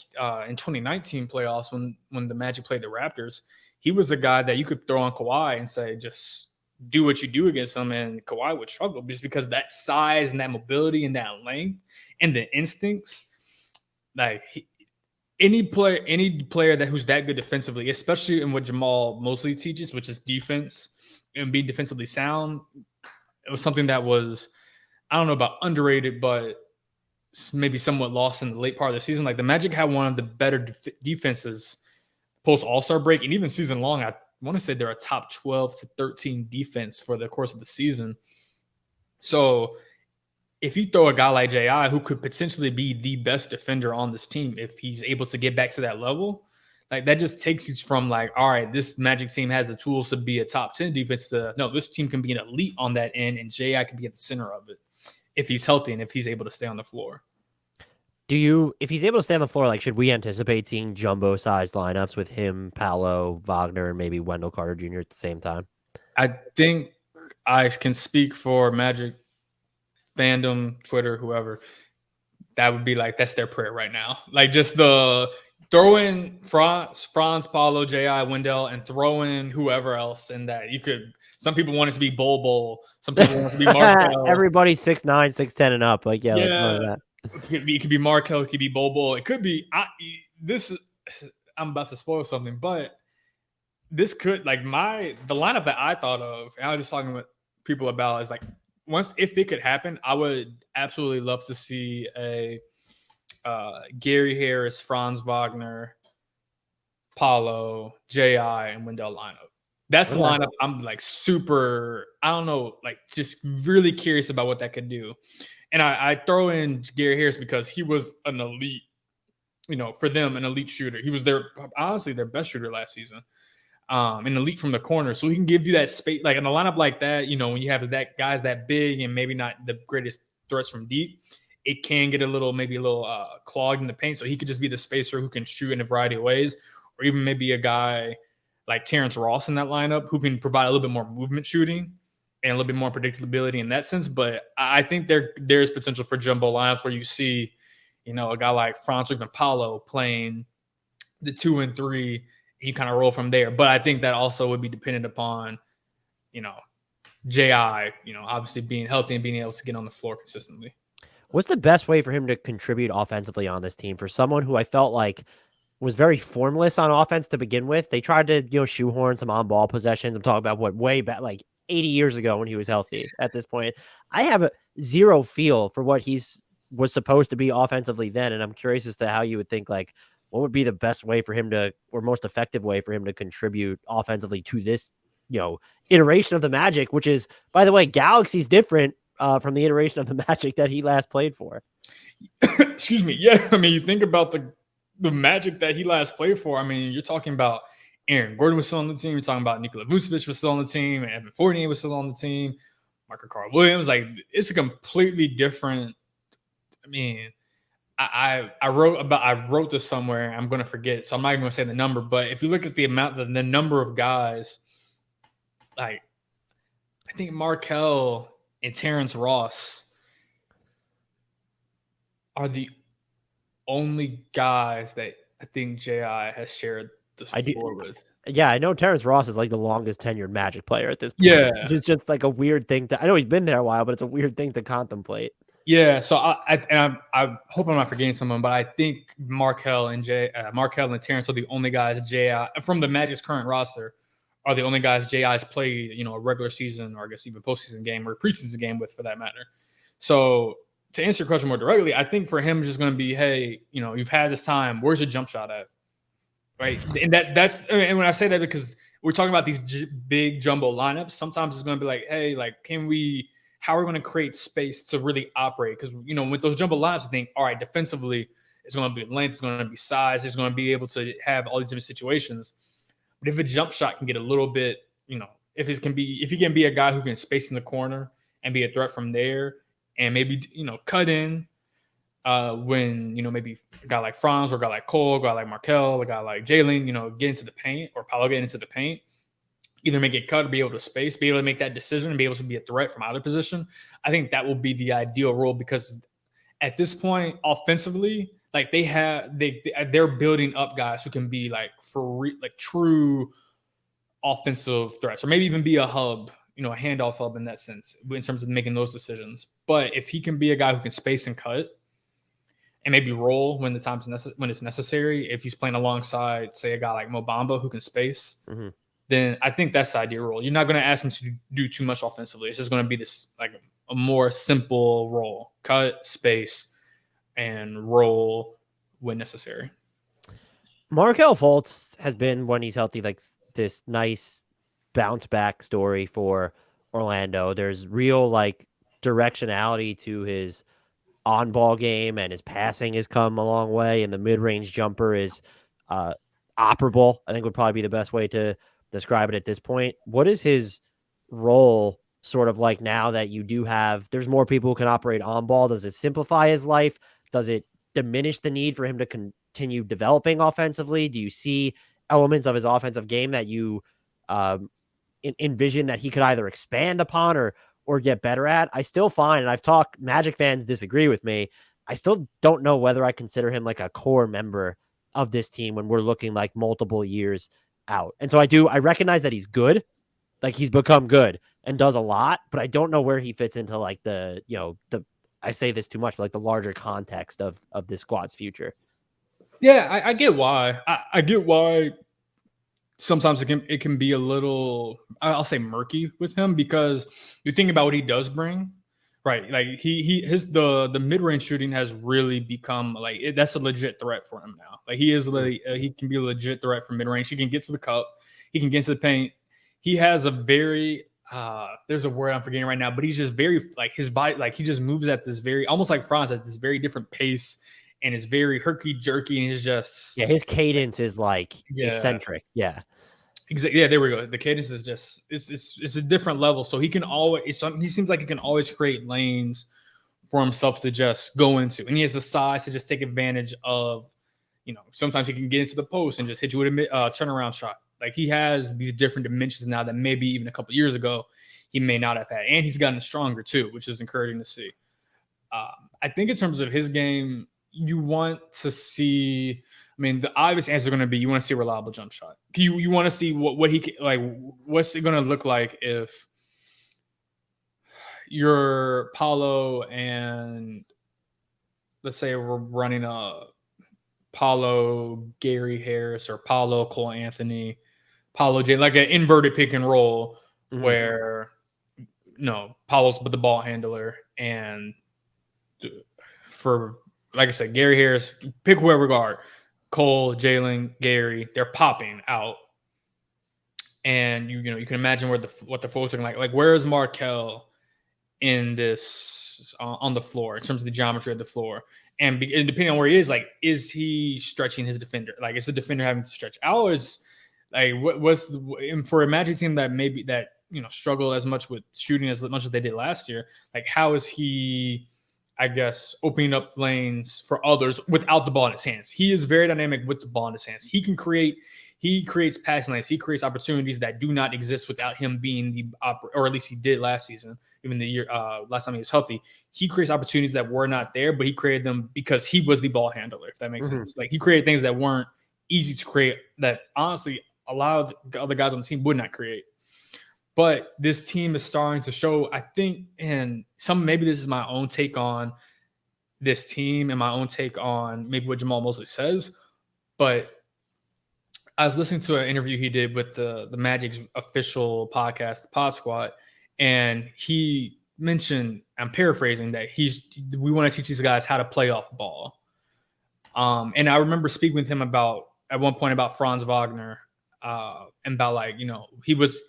in 2019 playoffs when the Magic played the Raptors, he was a guy that you could throw on Kawhi and say just do what you do against him, and Kawhi would struggle just because that size and that mobility and that length and the instincts. Like any player who's that good defensively, especially in what Jamal Mosley teaches, which is defense and being defensively sound, it was something that was, I don't know about underrated, but maybe somewhat lost in the late part of the season. Like the Magic had one of the better defenses post All-Star break, and even season long. I want to say they're a top 12 to 13 defense for the course of the season. So if you throw a guy like J.I., who could potentially be the best defender on this team, if he's able to get back to that level, like that just takes you from like, all right, this Magic team has the tools to be a top 10 defense to, no, this team can be an elite on that end, and J.I. can be at the center of it if he's healthy and if he's able to stay on the floor. If he's able to stay on the floor, like, should we anticipate seeing jumbo-sized lineups with him, Paolo, Wagner, and maybe Wendell Carter Jr. at the same time? I think I can speak for Magic fandom, Twitter, whoever. That would be like, that's their prayer right now. Like just the throw in Franz, Paolo, J.I., Wendell, and throw in whoever else in that. You could. Some people want it to be Bol. Some people want it to be Markelle. Everybody's 6'9", 6'10", and up. Like, yeah. That. It could be Markelle. It could be Bol. It could be I'm about to spoil something, but this could like the lineup that I thought of, and I was just talking with people about, is like, if it could happen, I would absolutely love to see a Gary Harris, Franz Wagner, Paolo, J.I., and Wendell lineup. That's the lineup I'm like super, I don't know, like just really curious about what that could do. And I throw in Gary Harris because he was an elite, for them, an elite shooter. He was honestly their best shooter last season. An elite from the corner. So he can give you that space, like in a lineup like that, when you have guys that big and maybe not the greatest threats from deep, it can get a little clogged in the paint. So he could just be the spacer who can shoot in a variety of ways, or even maybe a guy like Terrence Ross in that lineup who can provide a little bit more movement shooting and a little bit more predictability in that sense. But I think there's potential for jumbo lineups where you see, a guy like Franz or even Paolo playing the 2 and 3, and you kind of roll from there. But I think that also would be dependent upon, J.I., obviously being healthy and being able to get on the floor consistently. What's the best way for him to contribute offensively on this team? For someone who I felt like was very formless on offense to begin with. They tried to, shoehorn some on-ball possessions. I'm talking about way back, like 80 years ago when he was healthy at this point. I have a zero feel for what was supposed to be offensively then, and I'm curious as to how you would think, like, what would be the best way for him to, or most effective way for him to contribute offensively to this, iteration of the Magic, which is, by the way, Galaxy's different from the iteration of the Magic that he last played for. Excuse me. Yeah, I mean, you think about the Magic that he last played for. I mean, you're talking about Aaron Gordon was still on the team. You're talking about Nikola Vucevic was still on the team. Evan Fournier was still on the team. Markelle Carter Williams. Like, it's a completely different. I mean, I wrote this somewhere. I'm going to forget, so I'm not even going to say the number. But if you look at the number of guys, like I think Markelle and Terrence Ross are the only guys that I think JI has shared the floor with. Yeah, I know Terrence Ross is like the longest tenured Magic player at this point. Yeah. Which is just like a weird thing I know he's been there a while, but it's a weird thing to contemplate. Yeah, so I hope I'm not forgetting someone, but I think Markelle and Terrence are the only guys JI from the Magic's current roster are the only guys JI's played, a regular season or I guess even postseason game or preseason game with, for that matter. So to answer your question more directly, I think for him, it's just going to be, hey, you've had this time. Where's your jump shot at? Right. And and when I say that, because we're talking about these big jumbo lineups, sometimes it's going to be like, hey, like, how are we going to create space to really operate? Because, with those jumbo lineups, I think, all right, defensively, it's going to be length, it's going to be size, it's going to be able to have all these different situations. But if a jump shot can get a little bit, if he can be a guy who can space in the corner and be a threat from there, and maybe cut in when maybe a guy like Franz or a guy like Cole, a guy like Markelle, a guy like Jalen, get into the paint, or Paolo get into the paint, either make it cut or be able to space, be able to make that decision and be able to be a threat from either position. I think that will be the ideal role, because at this point, offensively, like they're building up guys who can be like true offensive threats, or maybe even be a hub, a handoff hub in that sense, in terms of making those decisions. But if he can be a guy who can space and cut and maybe roll when it's necessary, if he's playing alongside, say, a guy like Mo Bamba who can space, then I think that's the ideal role. You're not going to ask him to do too much offensively. It's just going to be this like a more simple role: cut, space, and roll when necessary. Markelle Fultz has been, when he's healthy, like this nice bounce back story for Orlando. There's real like directionality to his on-ball game, and his passing has come a long way, and the mid-range jumper is operable, I think would probably be the best way to describe it at this point. What is his role sort of like now that there's more people who can operate on ball? Does it simplify his life? Does it diminish the need for him to continue developing offensively? Do you see elements of his offensive game that you envision that he could either expand upon or get better at? I still find, and I've talked, Magic fans disagree with me, I still don't know whether I consider him like a core member of this team when we're looking like multiple years out. And so I recognize that he's good. Like, he's become good and does a lot, but I don't know where he fits into like I say this too much, but like the larger context of this squad's future. Yeah, I get why. I get why sometimes it can be a little, I'll say, murky with him, because you think about what he does bring, right? Like the mid-range shooting has really become like that's a legit threat for him now. Like, he can be a legit threat from mid-range. He can get to the cup, he can get to the paint. He has a very there's a word I'm forgetting right now, but he's just very, like, his body, like, he just moves at this very, almost like Franz, at this very different pace, and is very herky-jerky, and he's just... Yeah, his cadence is like eccentric. Yeah. Exactly. Yeah, there we go. The cadence is just it's a different level. So he seems like he can always create lanes for himself to just go into. And he has the size to just take advantage of, sometimes he can get into the post and just hit you with a turnaround shot. Like, he has these different dimensions now that maybe even a couple years ago he may not have had. And he's gotten stronger too, which is encouraging to see. I think in terms of his game, you want to see, I mean, the obvious answer is going to be, you want to see a reliable jump shot. You want to see what he can, like, what's it going to look like if you're Paolo and, let's say, we're running a Paolo Gary Harris or Paolo Cole Anthony, Paolo J, like an inverted pick and roll, where Paolo's but the ball handler, and for, like I said, Gary Harris, pick whoever guard, Cole, Jalen, Gary, they're popping out, and you can imagine what the folks are like. Like, where is Markelle in this on the floor in terms of the geometry of the floor. And depending on where he is, like, is he stretching his defender? Like, is the defender having to stretch out? Is like for a Magic team that maybe that struggled as much with shooting as much as they did last year? Like, how is he, I guess, opening up lanes for others without the ball in his hands? He is very dynamic with the ball in his hands. He can create. He creates passing lanes. He creates opportunities that do not exist without him being the or at least he did last season. Even the year last time he was healthy, he creates opportunities that were not there, but he created them because he was the ball handler. If that makes sense, like he created things that weren't easy to create. That honestly, a lot of the other guys on the team would not create. But this team is starting to show, I think, and maybe this is my own take on this team and my own take on maybe what Jamal Mosley says, but I was listening to an interview he did with the Magic's official podcast, the Pod Squad, and he mentioned, I'm paraphrasing, that we want to teach these guys how to play off ball. And I remember speaking with him at one point about Franz Wagner, and about, like, he was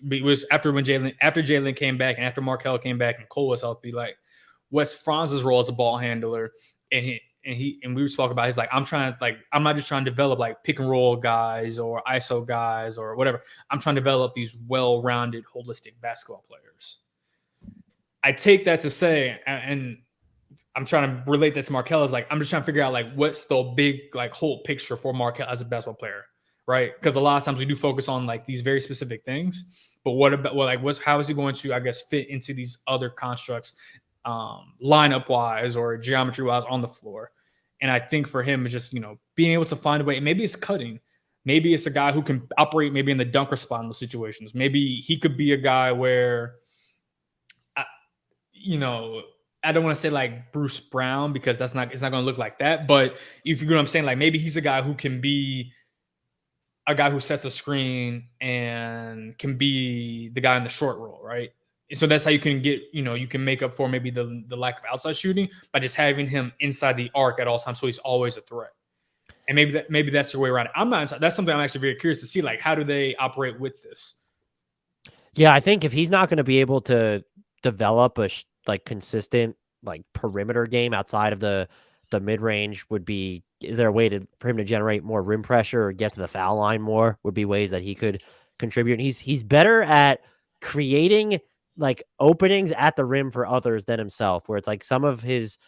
after Jalen came back and after Markelle came back and Cole was healthy, like, what's Franz's role as a ball handler? And we were talking about, he's like, I'm not just trying to develop like pick and roll guys or ISO guys or whatever. I'm trying to develop these well-rounded, holistic basketball players. I take that to say, and I'm trying to relate that to Markelle, is like, I'm just trying to figure out like what's the big like whole picture for Markelle as a basketball player, right? Because a lot of times we do focus on like these very specific things, but what about how is he going to, I guess, fit into these other constructs, lineup wise or geometry wise on the floor? And I think for him, it's just, being able to find a way. And maybe it's cutting. Maybe it's a guy who can operate maybe in the dunker spot in those situations. Maybe he could be a guy where, I don't want to say like Bruce Brown, because it's not going to look like that. But if you know what I'm saying, like maybe he's a guy who can be a guy who sets a screen and can be the guy in the short roll, right? So that's how you can get, you can make up for maybe the lack of outside shooting by just having him inside the arc at all times, so he's always a threat. And maybe that's the way around it. That's something I'm actually very curious to see. Like, how do they operate with this? Yeah, I think if he's not going to be able to develop a consistent like perimeter game outside of the mid range, is there a way for him to generate more rim pressure or get to the foul line more? Would be ways that he could contribute. And he's better at creating like openings at the rim for others than himself, where it's like some of his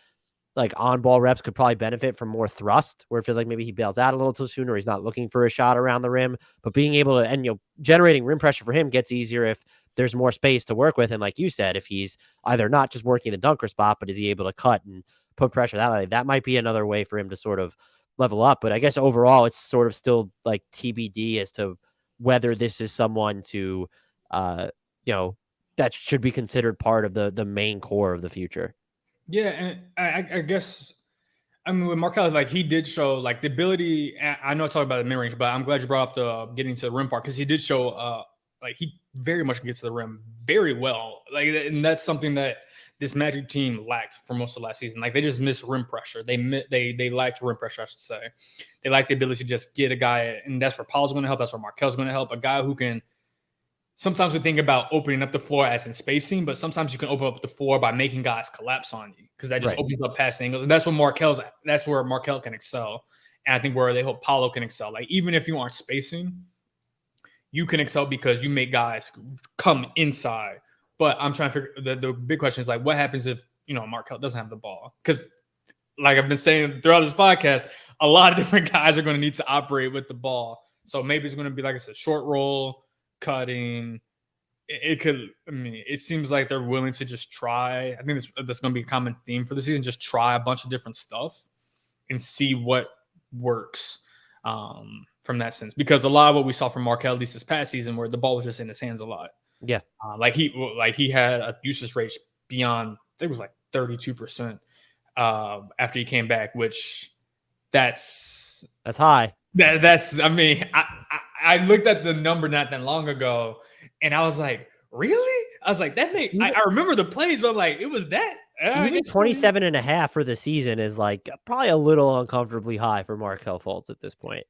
like on ball reps could probably benefit from more thrust, where it feels like maybe he bails out a little too soon or he's not looking for a shot around the rim. But being able to, and generating rim pressure for him gets easier if there's more space to work with. And like you said, if he's either not just working the dunker spot, but is he able to cut and put pressure that way, that might be another way for him to sort of level up. But I guess overall, it's sort of still like TBD as to whether this is someone to, that should be considered part of the main core of the future. Yeah, and I guess, I mean, with Markelle, like, he did show like the ability. I know I talked about the mid range, but I'm glad you brought up the getting to the rim part, because he did show like he very much can get to the rim very well. Like, and that's something that this Magic team lacked for most of last season. Like, they just missed rim pressure. They lacked rim pressure, I should say. They lacked the ability to just get a guy, and that's where Paul's going to help. That's where Markelle's going to help. A guy who can. Sometimes we think about opening up the floor as in spacing, but sometimes you can open up the floor by making guys collapse on you, because that just opens up passing angles. And that's where Markelle can excel. And I think where they hope Paolo can excel. Like, even if you aren't spacing, you can excel because you make guys come inside. But I'm trying to figure, the big question is like, what happens if, Markelle doesn't have the ball? Because like I've been saying throughout this podcast, a lot of different guys are going to need to operate with the ball. So maybe it's going to be, like I said, short roll, cutting. It seems like they're willing to just try. I think that's going to be a common theme for the season. Just try a bunch of different stuff and see what works from that sense. Because a lot of what we saw from Markelle, at least this past season, where the ball was just in his hands a lot. Yeah. He had a usage rate beyond, I think it was like 32% after he came back, which that's high. I looked at the number not that long ago, and I was like, really? I was like, I remember the plays, but I'm like, it was that. Even 27.5 for the season is like probably a little uncomfortably high for Markelle Fultz at this point.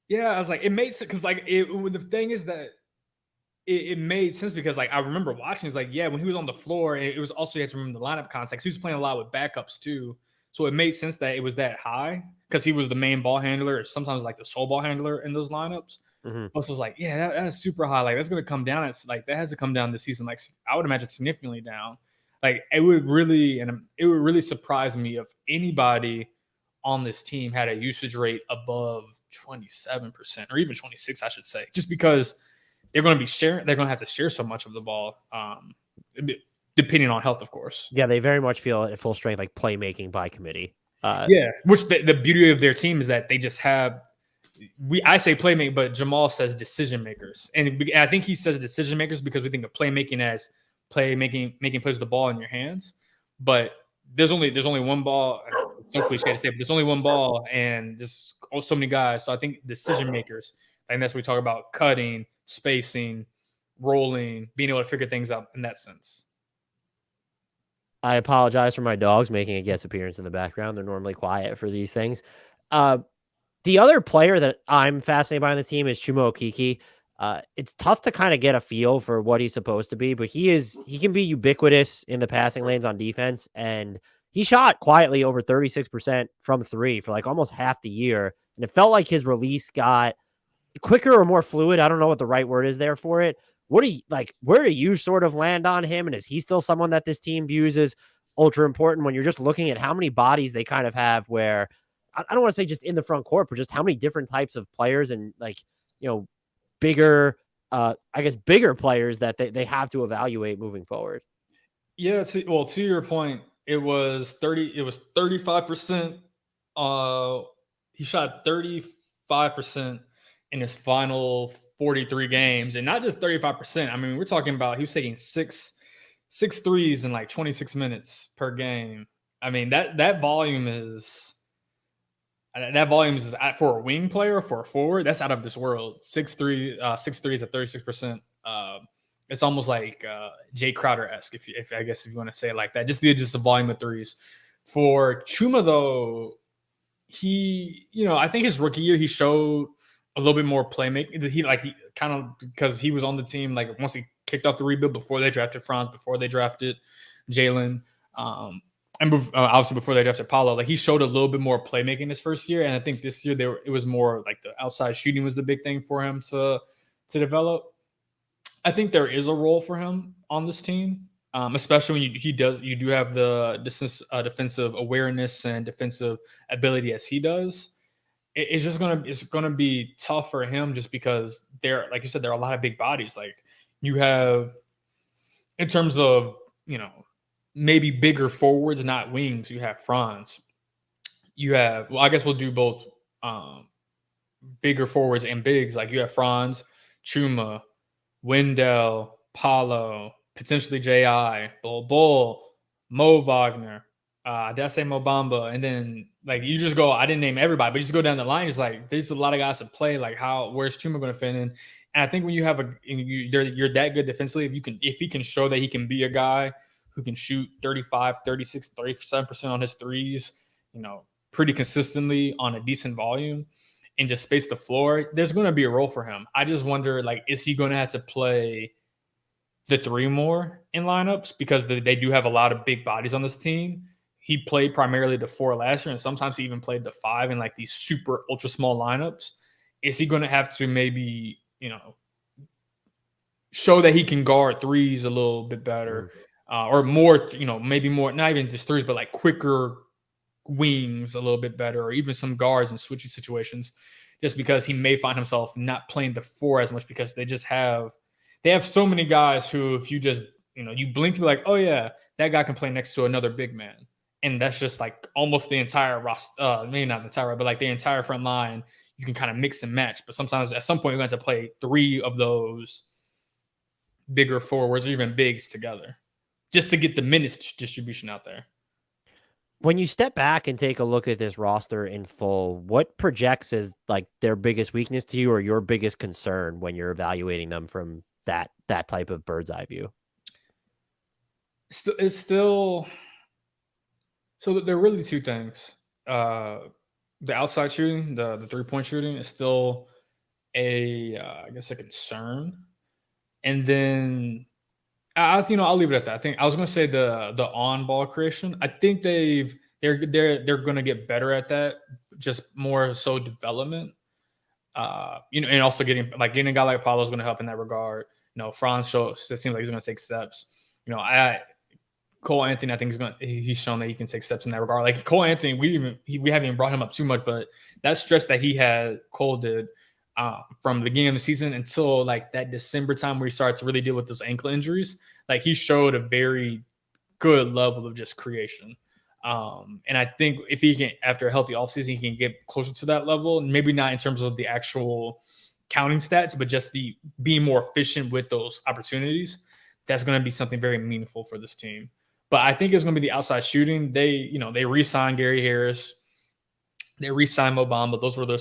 Yeah, I was like, it makes it, because like the thing is that it made sense because like I remember watching. It's like, yeah, when he was on the floor, and it was also you have to remember the lineup context. He was playing a lot with backups too, so it made sense that it was that high because he was the main ball handler, or sometimes like the sole ball handler in those lineups. Mm-hmm. Also, was like, yeah, that's super high. Like that's going to come down. It's like that has to come down this season. Like I would imagine significantly down. Like it would really surprise me if anybody on this team had a usage rate above 27% or even 26, I should say, just because they're going to be sharing. They're going to have to share so much of the ball, depending on health, of course. Yeah, they very much feel at full strength, like playmaking by committee. Yeah, which the beauty of their team is that they just have. I say playmaking, but Jamal says decision makers, and I think he says decision makers because we think of playmaking as making plays with the ball in your hands. But there's only one ball. It's so cliche to say, but there's only one ball, and there's so many guys. So I think decision makers, and that's what we talk about: cutting, spacing, rolling, being able to figure things out in that sense. I apologize for my dogs making a guest appearance in the background. They're normally quiet for these things. The other player that I'm fascinated by on this team is Chuma Okeke. It's tough to kind of get a feel for what he's supposed to be, but he can be ubiquitous in the passing lanes on defense, and he shot quietly over 36% from three for like almost half the year, and it felt like his release got quicker or more fluid. I don't know what the right word is there for it. What do you like? Where do you sort of land on him? And is he still someone that this team views as ultra important when you're just looking at how many bodies they kind of have where I don't want to say just in the front court, but just how many different types of players and like, bigger, I guess bigger players that they have to evaluate moving forward. Yeah. To your point, it was 35%. He shot 35% in his final 43 games, and not just 35%. I mean, we're talking about he was taking six threes in like 26 minutes per game. I mean, that volume is for a wing player, for a forward, that's out of this world. 6 threes at 36%. It's almost like Jay Crowder-esque, if I guess if you want to say it like that. Just the volume of threes. For Chuma though, I think his rookie year he showed a little bit more playmaking. He kind of because he was on the team like once he kicked off the rebuild before they drafted Franz, before they drafted Jalen, and obviously before they drafted Paolo. Like he showed a little bit more playmaking his first year, and I think this year it was more like the outside shooting was the big thing for him to develop. I think there is a role for him on this team, especially when you do have the defensive awareness and defensive ability as he does. It's gonna be tough for him just because like you said, there are a lot of big bodies. Like you have in terms of maybe bigger forwards, not wings. You have Franz. You have I guess we'll do both bigger forwards and bigs. Like you have Franz, Chuma, Wendell, Paolo, potentially J.I., Bull, Mo Wagner. Did I say Mo Bamba? And then like you just go, I didn't name everybody, but you just go down the line. It's like there's a lot of guys to play. Like where's Chuma going to fit in? And I think when you have you're that good defensively, if he can show that he can be a guy who can shoot 35, 36, 37% on his threes, pretty consistently on a decent volume and just space the floor, there's going to be a role for him. I just wonder, like, is he going to have to play the three more in lineups? Because they do have a lot of big bodies on this team. He played primarily the four last year, and sometimes he even played the five in like these super ultra small lineups. Is he going to have to maybe, show that he can guard threes a little bit better or more, maybe more, not even just threes, but like quicker wings a little bit better, or even some guards in switching situations, just because he may find himself not playing the four as much because they have so many guys who, if you just, you blink to be like, oh yeah, that guy can play next to another big man. And that's just like almost the entire roster, maybe not the entire, but like the entire front line, you can kind of mix and match. But sometimes at some point, you're going to have to play three of those bigger forwards or even bigs together just to get the minutes distribution out there. When you step back and take a look at this roster in full, what projects as like their biggest weakness to you or your biggest concern when you're evaluating them from that type of bird's eye view? It's still so there are really two things. The outside shooting, the 3-point shooting is still I guess a concern. And then I'll leave it at that. I think I was going to say the on ball creation. I think they're going to get better at that. Just more so development. And also getting a guy like Paolo is going to help in that regard. Franz shows it seems like he's going to take steps. Cole Anthony, I think he's shown that he can take steps in that regard. Like Cole Anthony, we haven't even brought him up too much, but that stretch that Cole did from the beginning of the season until like that December time where he started to really deal with those ankle injuries, like he showed a very good level of just creation. And I think if he can, after a healthy offseason, he can get closer to that level. Maybe not in terms of the actual counting stats, but just the being more efficient with those opportunities. That's going to be something very meaningful for this team. But I think it's going to be the outside shooting. They re-signed Gary Harris. They re-signed Mo Bamba. Those were their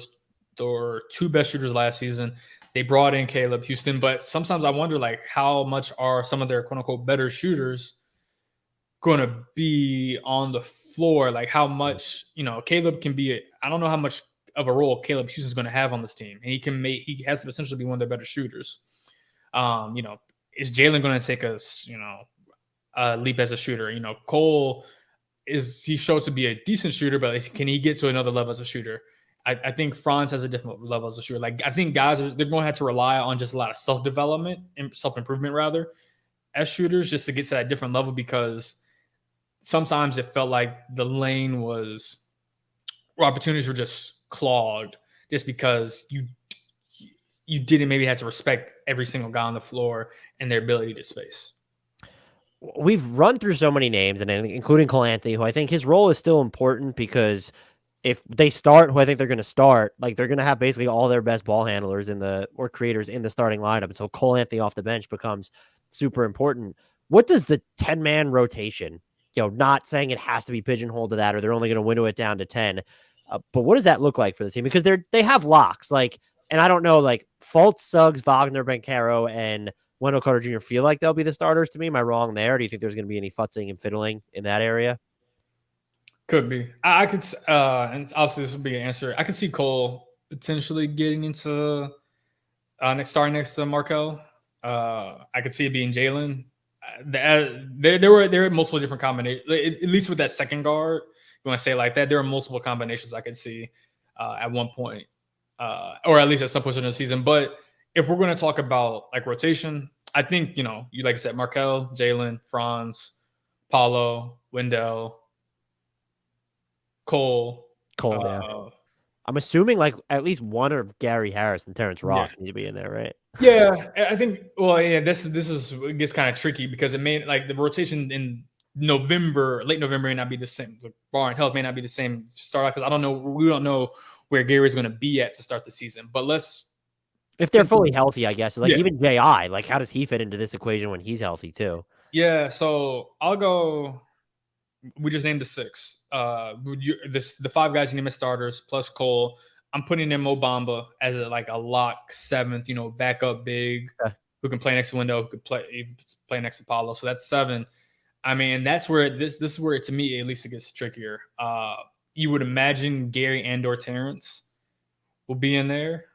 two best shooters last season. They brought in Caleb Houston. But sometimes I wonder, like, how much are some of their quote-unquote better shooters going to be on the floor? Like, how much, Caleb can be I don't know how much of a role Caleb Houston's going to have on this team. And he has to essentially be one of their better shooters. Is Jalen going to take us, leap as a shooter? Cole he showed to be a decent shooter, but can he get to another level as a shooter? I think Franz has a different level as a shooter. Like, I think guys they're going to have to rely on just a lot of self-development and self-improvement rather as shooters just to get to that different level, because sometimes it felt like the lane was where opportunities were just clogged just because you didn't maybe have to respect every single guy on the floor and their ability to space. We've run through so many names, and including Cole Anthony, who I think his role is still important because if they start who I think they're going to start, like they're going to have basically all their best ball handlers or creators in the starting lineup. And so Cole Anthony off the bench becomes super important. What does the 10-man rotation, not saying it has to be pigeonholed to that, or they're only going to winnow it down to 10. But what does that look like for the team? Because they have locks, and I don't know, like Fultz, Suggs, Wagner, Banchero, and Wendell Carter Jr. feel like they'll be the starters to me. Am I wrong there? Do you think there's going to be any futzing and fiddling in that area? Could be. I could, and obviously this would be an answer. I could see Cole potentially getting into starting next to Markelle. I could see it being Jalen. There were multiple different combinations. At least with that second guard, you want to say it like that, there are multiple combinations I could see at one point, or at least at some point in the season. But if we're going to talk about like rotation, I think you like I said, Markelle, Jalen, Franz, Paolo, Wendell, Cole. Yeah. I'm assuming like at least one of Gary Harris and Terrence Ross need to be in there, right? Yeah, I think. Well, yeah, this it gets kind of tricky because it may like the rotation in late November may not be the same. Like, barring health may not be the same start because we don't know where Gary's going to be at to start the season. But if they're fully healthy, I guess. Like even J.I., like how does he fit into this equation when he's healthy too? Yeah, so I'll go. We just named the 6. The 5 guys you name as starters plus Cole. I'm putting in Mo Bamba as a lock 7th, backup big who can play next to Wendell, who could play next to Paolo. So that's 7. I mean, that's where this is where to me at least it gets trickier. You would imagine Gary and/or Terrence will be in there.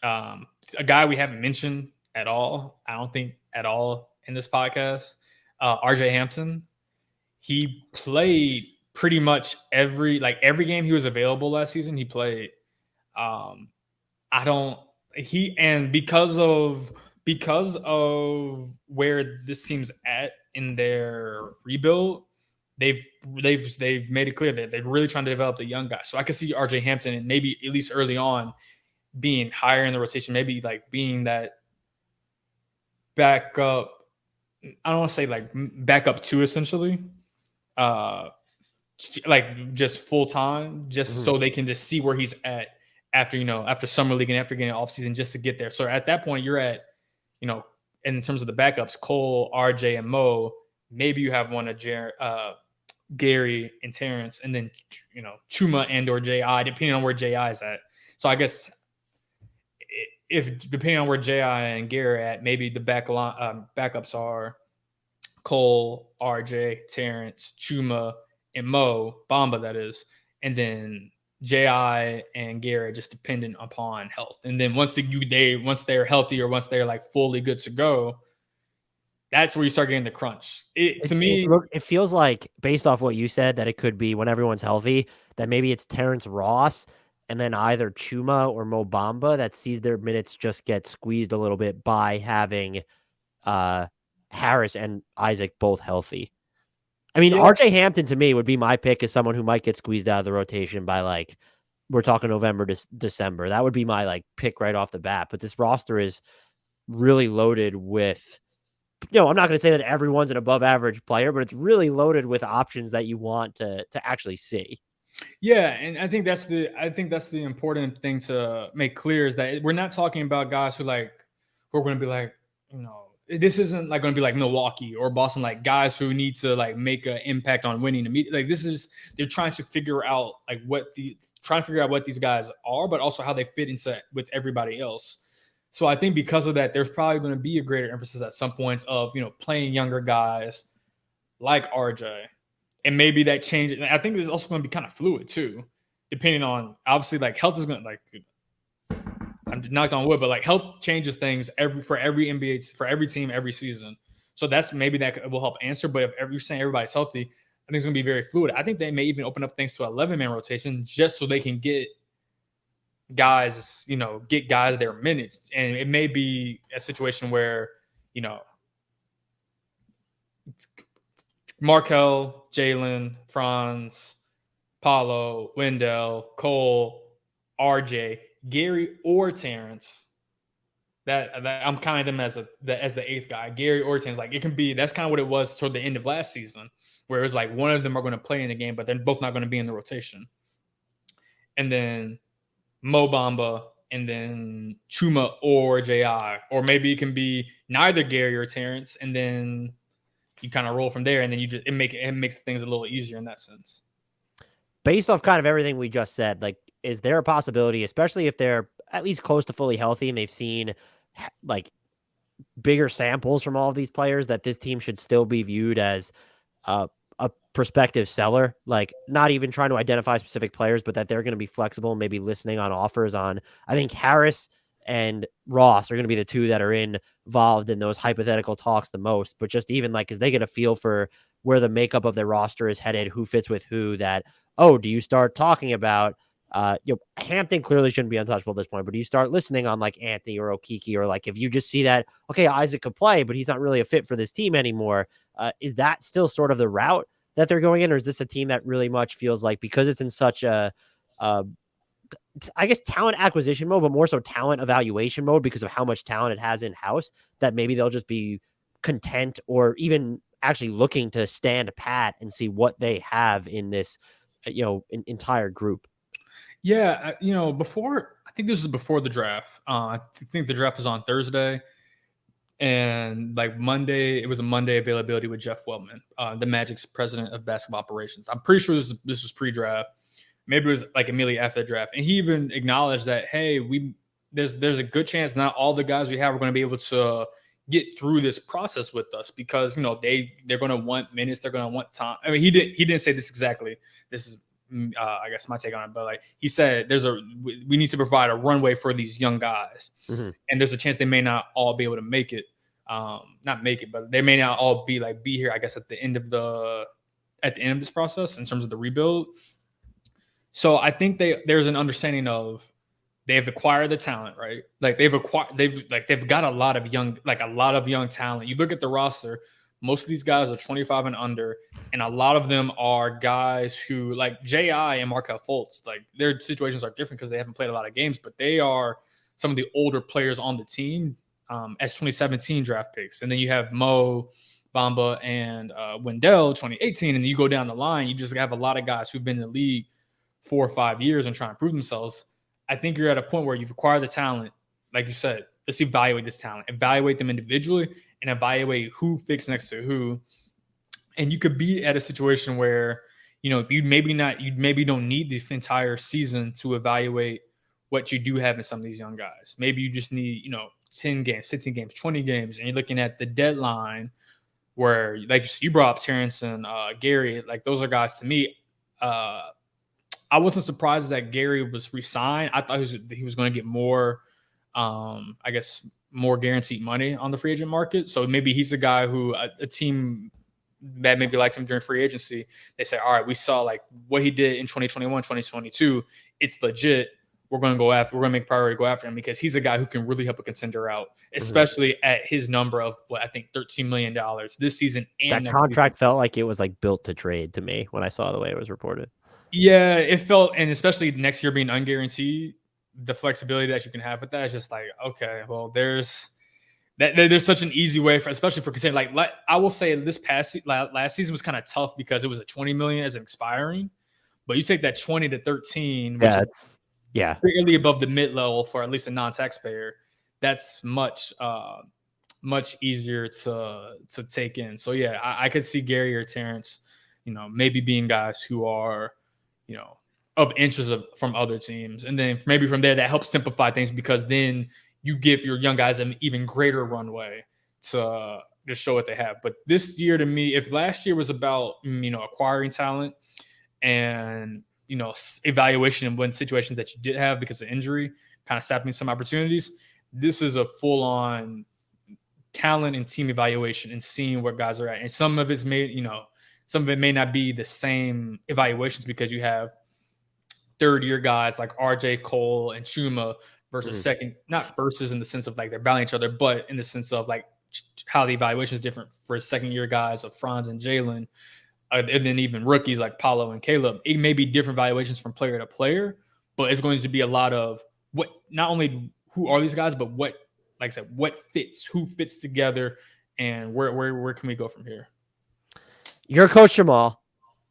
A guy we haven't mentioned at all, I don't think at all in this podcast, RJ Hampton. He played pretty much every game he was available last season. He played. Because of where this team's at in their rebuild, they've made it clear that they're really trying to develop the young guys. So I can see RJ Hampton and maybe at least early on being higher in the rotation, maybe like being that backup. I don't want to say like backup 2 essentially. Like just full time, just so they can just see where he's at after summer league and after getting off season just to get there. So at that point, you're at, in terms of the backups, Cole, RJ, and Mo. Maybe you have one of Gary and Terrence, and then Chuma and/or J.I. depending on where J.I. is at. So I guess if depending on where J.I. and Gary are at, maybe the backups are Cole, RJ, Terrence, Chuma, and Mo Bamba, that is, and then Ji and Gary are just dependent upon health. And then once they're healthy or once they're like fully good to go, that's where you start getting the crunch. To me, It feels like, based off what you said, that it could be when everyone's healthy, that maybe it's Terrence Ross and then either Chuma or Mo Bamba that sees their minutes just get squeezed a little bit by having Harris and Isaac both healthy. I mean, yeah, RJ Hampton to me would be my pick as someone who might get squeezed out of the rotation by, like, we're talking November to December. That would be my, like, pick right off the bat. But this roster is really loaded with, I'm not going to say that everyone's an above average player, but it's really loaded with options that you want to actually see. yeah, and I think that's the important thing to make clear is that we're not talking about guys who are going to be like, this isn't like going to be like Milwaukee or Boston, like guys who need to like make an impact on winning immediately. Like they're trying to figure out what these guys are, but also how they fit into with everybody else. So I think because of that, there's probably going to be a greater emphasis at some points of playing younger guys like RJ, and maybe that changes. I think it's also going to be kind of fluid too, depending on obviously like health is going to like. I'm knocked on wood, but like health changes things for every NBA, for every team, every season. So that's maybe that will help answer. But if you're saying everybody's healthy, I think it's going to be very fluid. I think they may even open up things to 11-man rotation just so they can get guys, their minutes. And it may be a situation where, Markelle, Jalen, Franz, Paolo, Wendell, Cole, RJ, Gary, or Terrence. That I'm counting them as the eighth guy, Gary or Terrence. Like it can be, that's kind of what it was toward the end of last season, where it was like one of them are going to play in the game, but they're both not going to be in the rotation. And then Mo Bamba, and then Chuma or Ji, or maybe it can be neither Gary or Terrence, and then you kind of roll from there, and then it makes things a little easier in that sense. Based off kind of everything we just said, like, is there a possibility, especially if they're at least close to fully healthy and they've seen like bigger samples from all of these players, that this team should still be viewed as a prospective seller, like not even trying to identify specific players, but that they're going to be flexible and maybe listening on offers on, I think Harris and Ross are going to be the two that are involved in those hypothetical talks the most, but just even like, as they get a feel for where the makeup of their roster is headed, who fits with who, that, do you start talking about, Hampton clearly shouldn't be untouchable at this point, but do you start listening on like Anthony or Okeke, or like if you just see that, okay, Isaac could play, but he's not really a fit for this team anymore. Is that still sort of the route that they're going in, or is this a team that really much feels like, because it's in such a, I guess, talent acquisition mode, but more so talent evaluation mode because of how much talent it has in house, that maybe they'll just be content or even actually looking to stand pat and see what they have in this, entire group? Yeah, I think this is before the draft. I think the draft was on Thursday, and like Monday, it was a Monday availability with Jeff Weltman, the Magic's president of basketball operations. I'm pretty sure this was pre-draft. Maybe it was like immediately after the draft, and he even acknowledged that, hey, there's a good chance not all the guys we have are going to be able to get through this process with us, because they're going to want minutes, they're going to want time. I mean, he didn't say this exactly. This is I guess my take on it, but like he said, we need to provide a runway for these young guys, and there's a chance they may not all be able to make it, not make it, but they may not all be here, I guess, at the end of this process in terms of the rebuild. So I think there's an understanding of they've acquired the talent, right? Like they've got a lot of young talent. You look at the roster, most of these guys are 25 and under, and a lot of them are guys who, like Ji and Markelle Fultz, like their situations are different because they haven't played a lot of games, but they are some of the older players on the team as 2017 draft picks. And then you have Mo Bamba and Wendell 2018, and you go down the line, you just have a lot of guys who've been in the league 4 or 5 years and trying to prove themselves. I think you're at a point where you've acquired the talent. Like you said, let's evaluate this talent, evaluate them individually, and evaluate who fits next to who. And you could be at a situation where, you maybe don't need the entire season to evaluate what you do have in some of these young guys. Maybe you just need, 10 games, 15 games, 20 games, and you're looking at the deadline where, like you brought up Terrence and Gary, like those are guys to me. I wasn't surprised that Gary was re-signed. I thought he was going to get more, I guess, more guaranteed money on the free agent market. So maybe he's a guy who a team that maybe liked him during free agency. They say, all right, we saw like what he did in 2021, 2022. It's legit. We're going to make priority to go after him because he's a guy who can really help a contender out, especially at his number of what I think $13 million this season. And that contract felt like it was like built to trade to me when I saw the way it was reported. Yeah, it felt, and especially next year being unguaranteed, the flexibility that you can have with that is just like, okay, well, there's such an easy way for, especially for considering, like I will say last season was kind of tough because it was a 20 million as an expiring, but you take that 20 to 13, which is clearly above the mid level for at least a non-taxpayer. That's much easier to take in. So yeah, I could see Gary or Terrence, maybe being guys who are, of interest from other teams. And then maybe from there, that helps simplify things because then you give your young guys an even greater runway to show what they have. But this year, to me, if last year was about, acquiring talent and, evaluation and when situations that you did have because of injury, kind of sapping some opportunities, this is a full-on talent and team evaluation and seeing where guys are at. And some of it may not be the same evaluations because you have third-year guys like RJ, Cole, and Chuma versus not versus in the sense of like they're battling each other, but in the sense of like how the evaluation is different for second-year guys of Franz and Jalen, and then even rookies like Paolo and Caleb. It may be different valuations from player to player, but it's going to be a lot of what, not only who are these guys, but what, like I said, what fits, who fits together, and where can we go from here? You're Coach Jamal.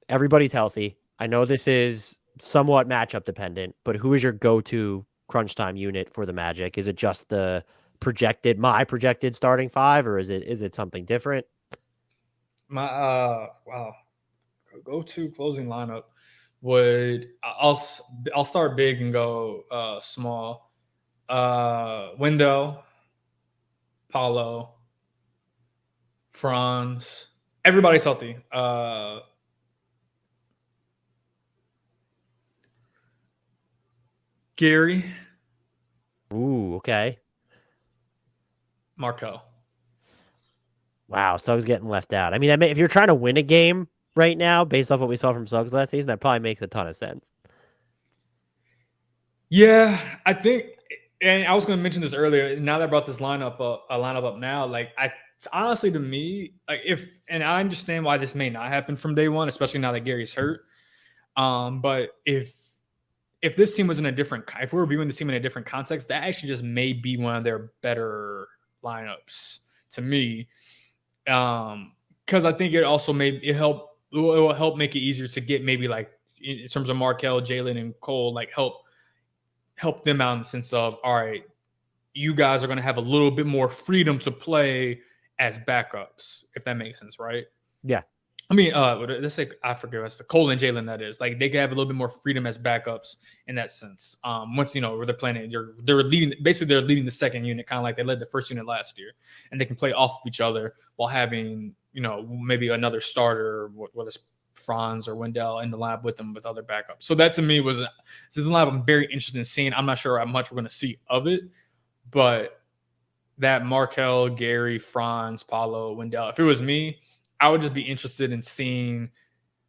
Everybody's healthy. I know this is somewhat matchup dependent, but who is your go-to crunch time unit for the Magic? Is it just the my projected starting five, or is it something different? My go-to closing lineup I'll start big and go small. Wendell, Paolo, Franz, everybody's healthy. Gary. Ooh, okay. Markelle. Wow, Suggs getting left out. I mean, if you're trying to win a game right now, based off what we saw from Suggs last season, that probably makes a ton of sense. Yeah, I think, and I was going to mention this earlier. Now that I brought this lineup up now, like honestly, to me, like and I understand why this may not happen from day one, especially now that Gary's hurt. But if this team was if we're viewing this team in a different context, that actually just may be one of their better lineups to me. Because I think it also it will help make it easier to get maybe like in terms of Markelle, Jalen, and Cole, like help them out in the sense of, all right, you guys are going to have a little bit more freedom to play as backups, if that makes sense, right? Yeah. I mean, let's say I forget what's the Cole and Jalen. That is like they can have a little bit more freedom as backups in that sense. Once where they're playing, they're leading. Basically, they're leading the second unit, kind of like they led the first unit last year, and they can play off of each other while having maybe another starter, whether it's Franz or Wendell in the lab with them with other backups. So that to me was this is a lab I'm very interested in seeing. I'm not sure how much we're going to see of it, but that Markelle, Gary, Franz, Paolo, Wendell. If it was me, I would just be interested in seeing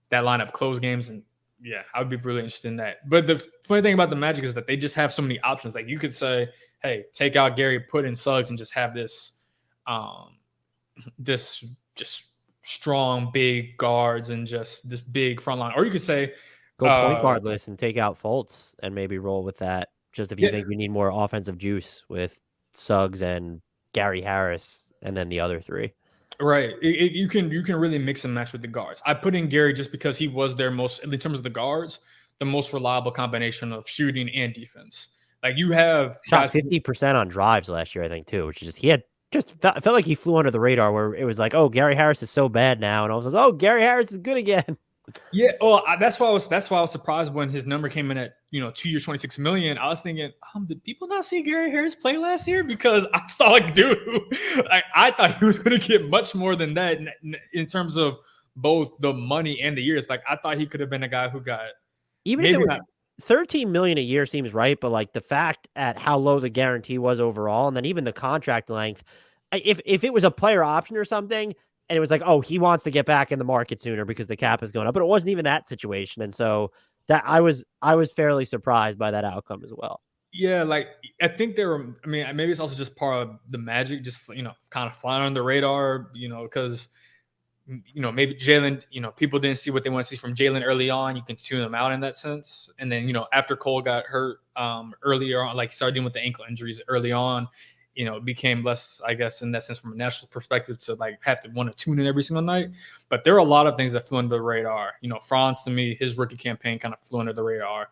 that lineup close games. And yeah, I would be really interested in that. But the funny thing about the Magic is that they just have so many options. Like you could say, hey, take out Gary, put in Suggs, and just have this this just strong, big guards and just this big front line. Or you could say, go point guardless and take out Fultz and maybe roll with that. Just if you think you need more offensive juice with Suggs and Gary Harris and then the other three. Right. You can really mix and match with the guards. I put in Gary just because he was their most, in terms of the guards, the most reliable combination of shooting and defense. Like you have shot 50% on drives last year, I think, too, which is felt like he flew under the radar where it was like, oh, Gary Harris is so bad now. And I was like, oh, Gary Harris is good again. Yeah. Well, that's why I was surprised when his number came in at, 2 years, $26 million. I was thinking, did people not see Gary Harris play last year? Because I saw a dude. I thought he was going to get much more than that in terms of both the money and the years. Like I thought he could have been a guy who got. Even if it Maybe was not. 13 million a year seems right, but like the fact at how low the guarantee was overall, and then even the contract length, if it was a player option or something, and it was like, oh, he wants to get back in the market sooner because the cap is going up, but it wasn't even that situation, and so that I was fairly surprised by that outcome as well. Yeah, like I think there were. I mean, maybe it's also just part of the magic, just kind of flying on the radar. Because maybe Jalen, people didn't see what they want to see from Jalen early on. You can tune them out in that sense. And then, after Cole got hurt earlier on, like started dealing with the ankle injuries early on, it became less, I guess, in that sense from a national perspective to like have to want to tune in every single night. But there are a lot of things that flew under the radar. Franz, to me, his rookie campaign kind of flew under the radar.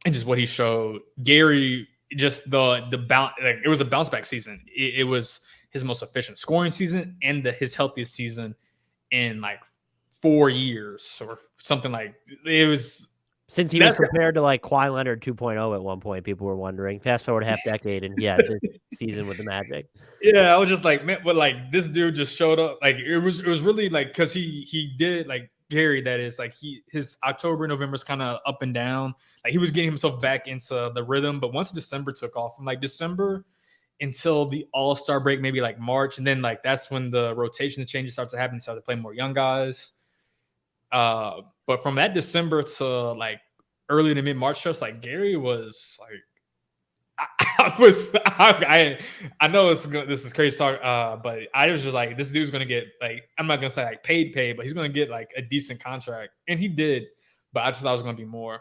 And just what he showed. Gary, just the bounce, like, it was a bounce back season. It was his most efficient scoring season and his healthiest season in like 4 years or something. Like it was since he was compared to like Kawhi Leonard 2.0 at one point. People were wondering. Fast forward half decade, and yeah, this season with the Magic. Yeah, I was just like, man, but like this dude just showed up. Like it was really like because he did like Gary. That is like his October, November is kind of up and down. Like he was getting himself back into the rhythm, but once December took off, from like December until the All-Star break, maybe like March, and then like that's when the rotation, the changes start to happen. He started to play more young guys. But from that December to like early to mid March, just like Gary was like, I know this is crazy talk, but I was just like, this dude's gonna get like, I'm not gonna say like paid, but he's gonna get like a decent contract, and he did. But I just thought it was gonna be more.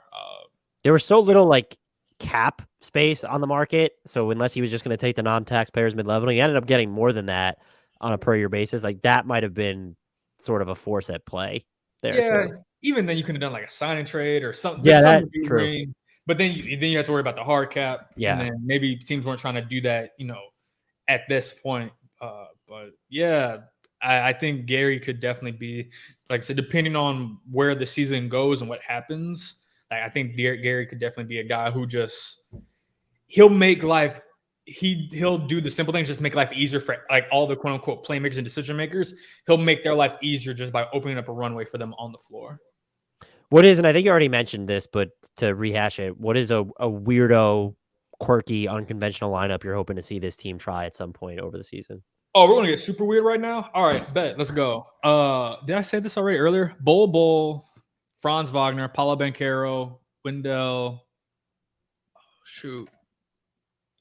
There was so little like cap space on the market, so unless he was just going to take the non-taxpayers mid-level, he ended up getting more than that on a per-year basis. Like that might have been sort of a force at play there. Yeah, too. even then you could have done like a signing trade or something. Yeah, that's true. But then you have to worry about the hard cap. Yeah. And then maybe teams weren't trying to do that, at this point. But yeah, I think Gary could definitely be, like I said, depending on where the season goes and what happens. Like I think Gary could definitely be a guy who he'll make life. He'll do the simple things, just make life easier for like all the quote unquote playmakers and decision makers. He'll make their life easier just by opening up a runway for them on the floor. What is, and I think you already mentioned this, but to rehash it, what is a weirdo, quirky, unconventional lineup you're hoping to see this team try at some point over the season? Oh, we're gonna get super weird right now. All right, bet. Let's go. Did I say this already earlier? Bol, Franz Wagner, Paolo Banchero, Wendell.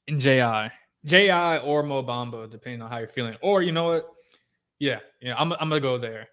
And Ji or Mo Bamba, depending on how you're feeling. Or you know what? Yeah, I'm gonna go there.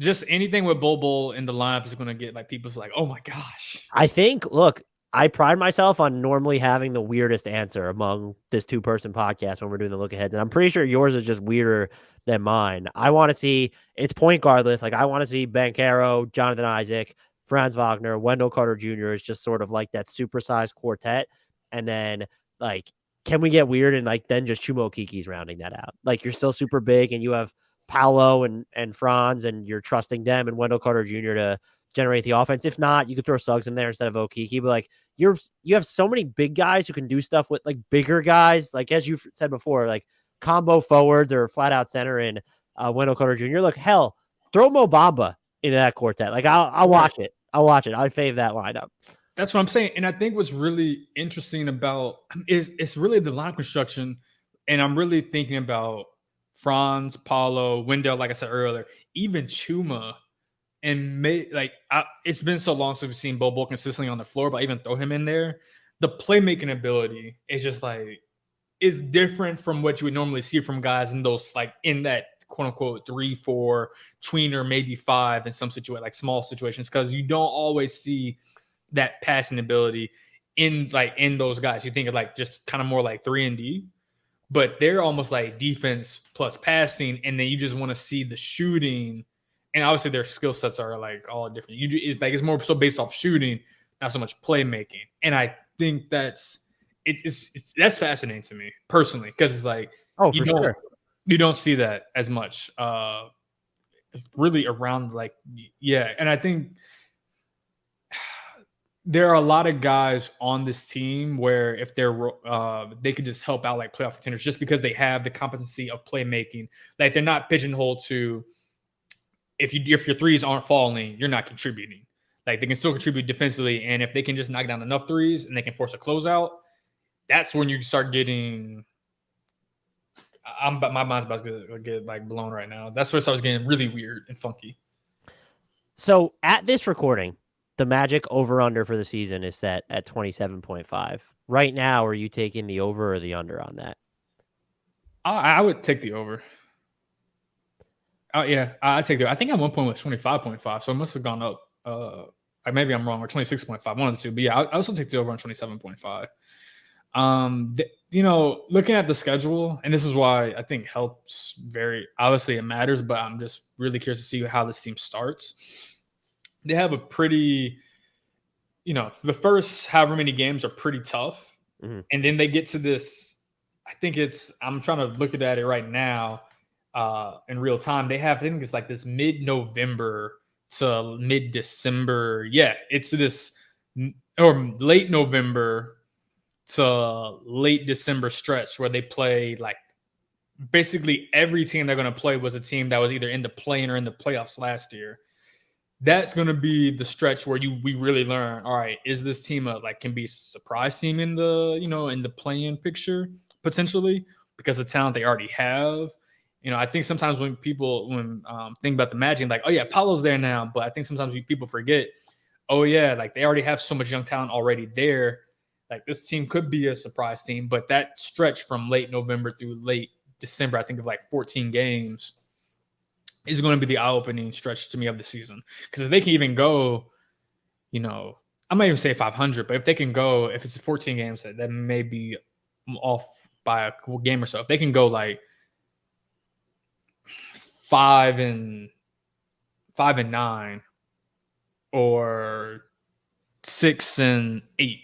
Just anything with Bol in the lineup is gonna get like people's like, oh my gosh. I think. Look, I pride myself on normally having the weirdest answer among this 2-person podcast when we're doing the look aheads, and I'm pretty sure yours is just weirder than mine. I want to see it's point guardless. Like I want to see Banchero, Jonathan Isaac, Franz Wagner, Wendell Carter Jr. is just sort of like that supersized quartet, and then like, can we get weird and like then just Chuma Okeke's rounding that out? Like you're still super big, and you have Paolo and Franz, and you're trusting them and Wendell Carter Jr. to generate the offense. If not, you could throw Suggs in there instead of Okeke. But like you have so many big guys who can do stuff with like bigger guys, like as you said before, like combo forwards or flat out center in Wendell Carter Jr. Look, hell, throw Mo Bamba into that quartet. Like I'll watch it. I'll watch it. I'd fave that lineup. That's what I'm saying. And I think what's really interesting about it's really the line construction. And I'm really thinking about Franz, Paolo, Wendell, like I said earlier, even Chuma. And it's been so long since we've seen Bol consistently on the floor, but I even throw him in there. The playmaking ability is just like is different from what you would normally see from guys in those like in that quote unquote 3-4 tweener, maybe 5 in some situation, like small situations, because you don't always see that passing ability in those guys. You think of like just kind of more like 3-and-D, but they're almost like defense plus passing, and then you just want to see the shooting. And obviously their skill sets are like all different. It's more so based off shooting, not so much playmaking. And I think that's fascinating to me personally, because it's like you don't see that as much really around like and I think there are a lot of guys on this team where if they could just help out like playoff contenders just because they have the competency of playmaking. Like they're not pigeonholed to if your threes aren't falling, you're not contributing. Like they can still contribute defensively, and if they can just knock down enough threes and they can force a closeout, that's when you start getting. My mind's about to get like blown right now. That's where it starts getting really weird and funky. So at this recording, the Magic over-under for the season is set at 27.5. Right now, are you taking the over or the under on that? I would take the over. Yeah, I take the. I think at one point it was 25.5, so it must have gone up. Maybe I'm wrong, or 26.5, one of the two. But yeah, I also take the over on 27.5. Looking at the schedule, and this is why I think helps very obviously it matters, but I'm just really curious to see how this team starts. They have a pretty, the first however many games are pretty tough, and then they get to this. I think I'm trying to look at it right now in real time. They have, I think it's like this mid-November to mid-December. Yeah, it's this or late November to late December stretch where they play like basically every team they're going to play was a team that was either in the play-in or in the playoffs last year. That's going to be the stretch where we really learn, all right, is this team can be a surprise team in the, in the play-in picture potentially because of the talent they already have. I think sometimes when people think about the Magic, like, oh yeah, Paolo's there now, but I think sometimes people forget, oh yeah, like they already have so much young talent already there. Like this team could be a surprise team, but that stretch from late November through late December, I think of like 14 games, is going to be the eye-opening stretch to me of the season. Because if they can even go, I might even say 500, but if they can go, if it's 14 games, that may be off by a game or so. If they can go like 5-9 or 6-8,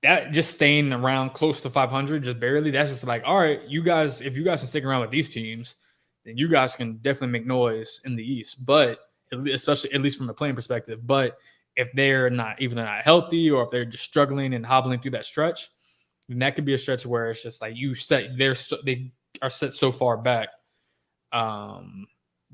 that just staying around close to 500, just barely, that's just like, all right, you guys, if you guys can stick around with these teams, then you guys can definitely make noise in the East. But especially, at least from a playing perspective, but if they're not not healthy or if they're just struggling and hobbling through that stretch, then that could be a stretch where it's just like they are set so far back that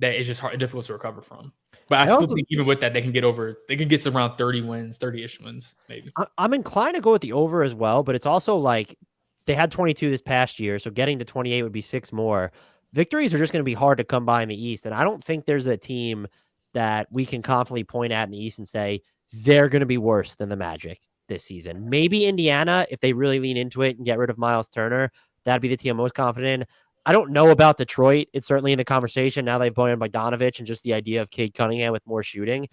it's just difficult to recover from. But I still think even with that, they can get to around 30 wins, 30-ish wins, maybe. I'm inclined to go with the over as well, but it's also like they had 22 this past year, so getting to 28 would be 6 more. Victories are just going to be hard to come by in the East, and I don't think there's a team that we can confidently point at in the East and say they're going to be worse than the Magic this season. Maybe Indiana, if they really lean into it and get rid of Miles Turner, that'd be the team I'm most confident in. I don't know about Detroit. It's certainly in the conversation. Now they've brought in Bogdanovich and just the idea of Cade Cunningham with more shooting.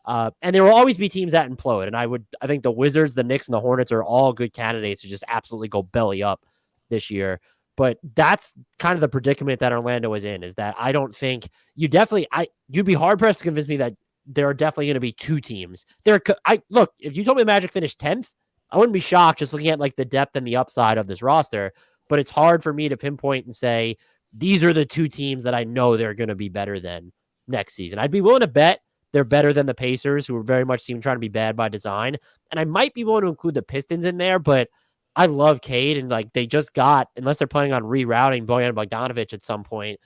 And there will always be teams that implode. And I think the Wizards, the Knicks, and the Hornets are all good candidates to just absolutely go belly up this year. But that's kind of the predicament that Orlando is in, is that I don't think you'd be hard pressed to convince me that there are definitely going to be 2 teams. Look, if you told me the Magic finished 10th, I wouldn't be shocked just looking at like the depth and the upside of this roster. But it's hard for me to pinpoint and say, these are the 2 teams that I know they're going to be better than next season. I'd be willing to bet they're better than the Pacers, who very much seem trying to be bad by design. And I might be willing to include the Pistons in there, but I love Cade, and like they just got, unless they're planning on rerouting Bojan Bogdanovich at some point,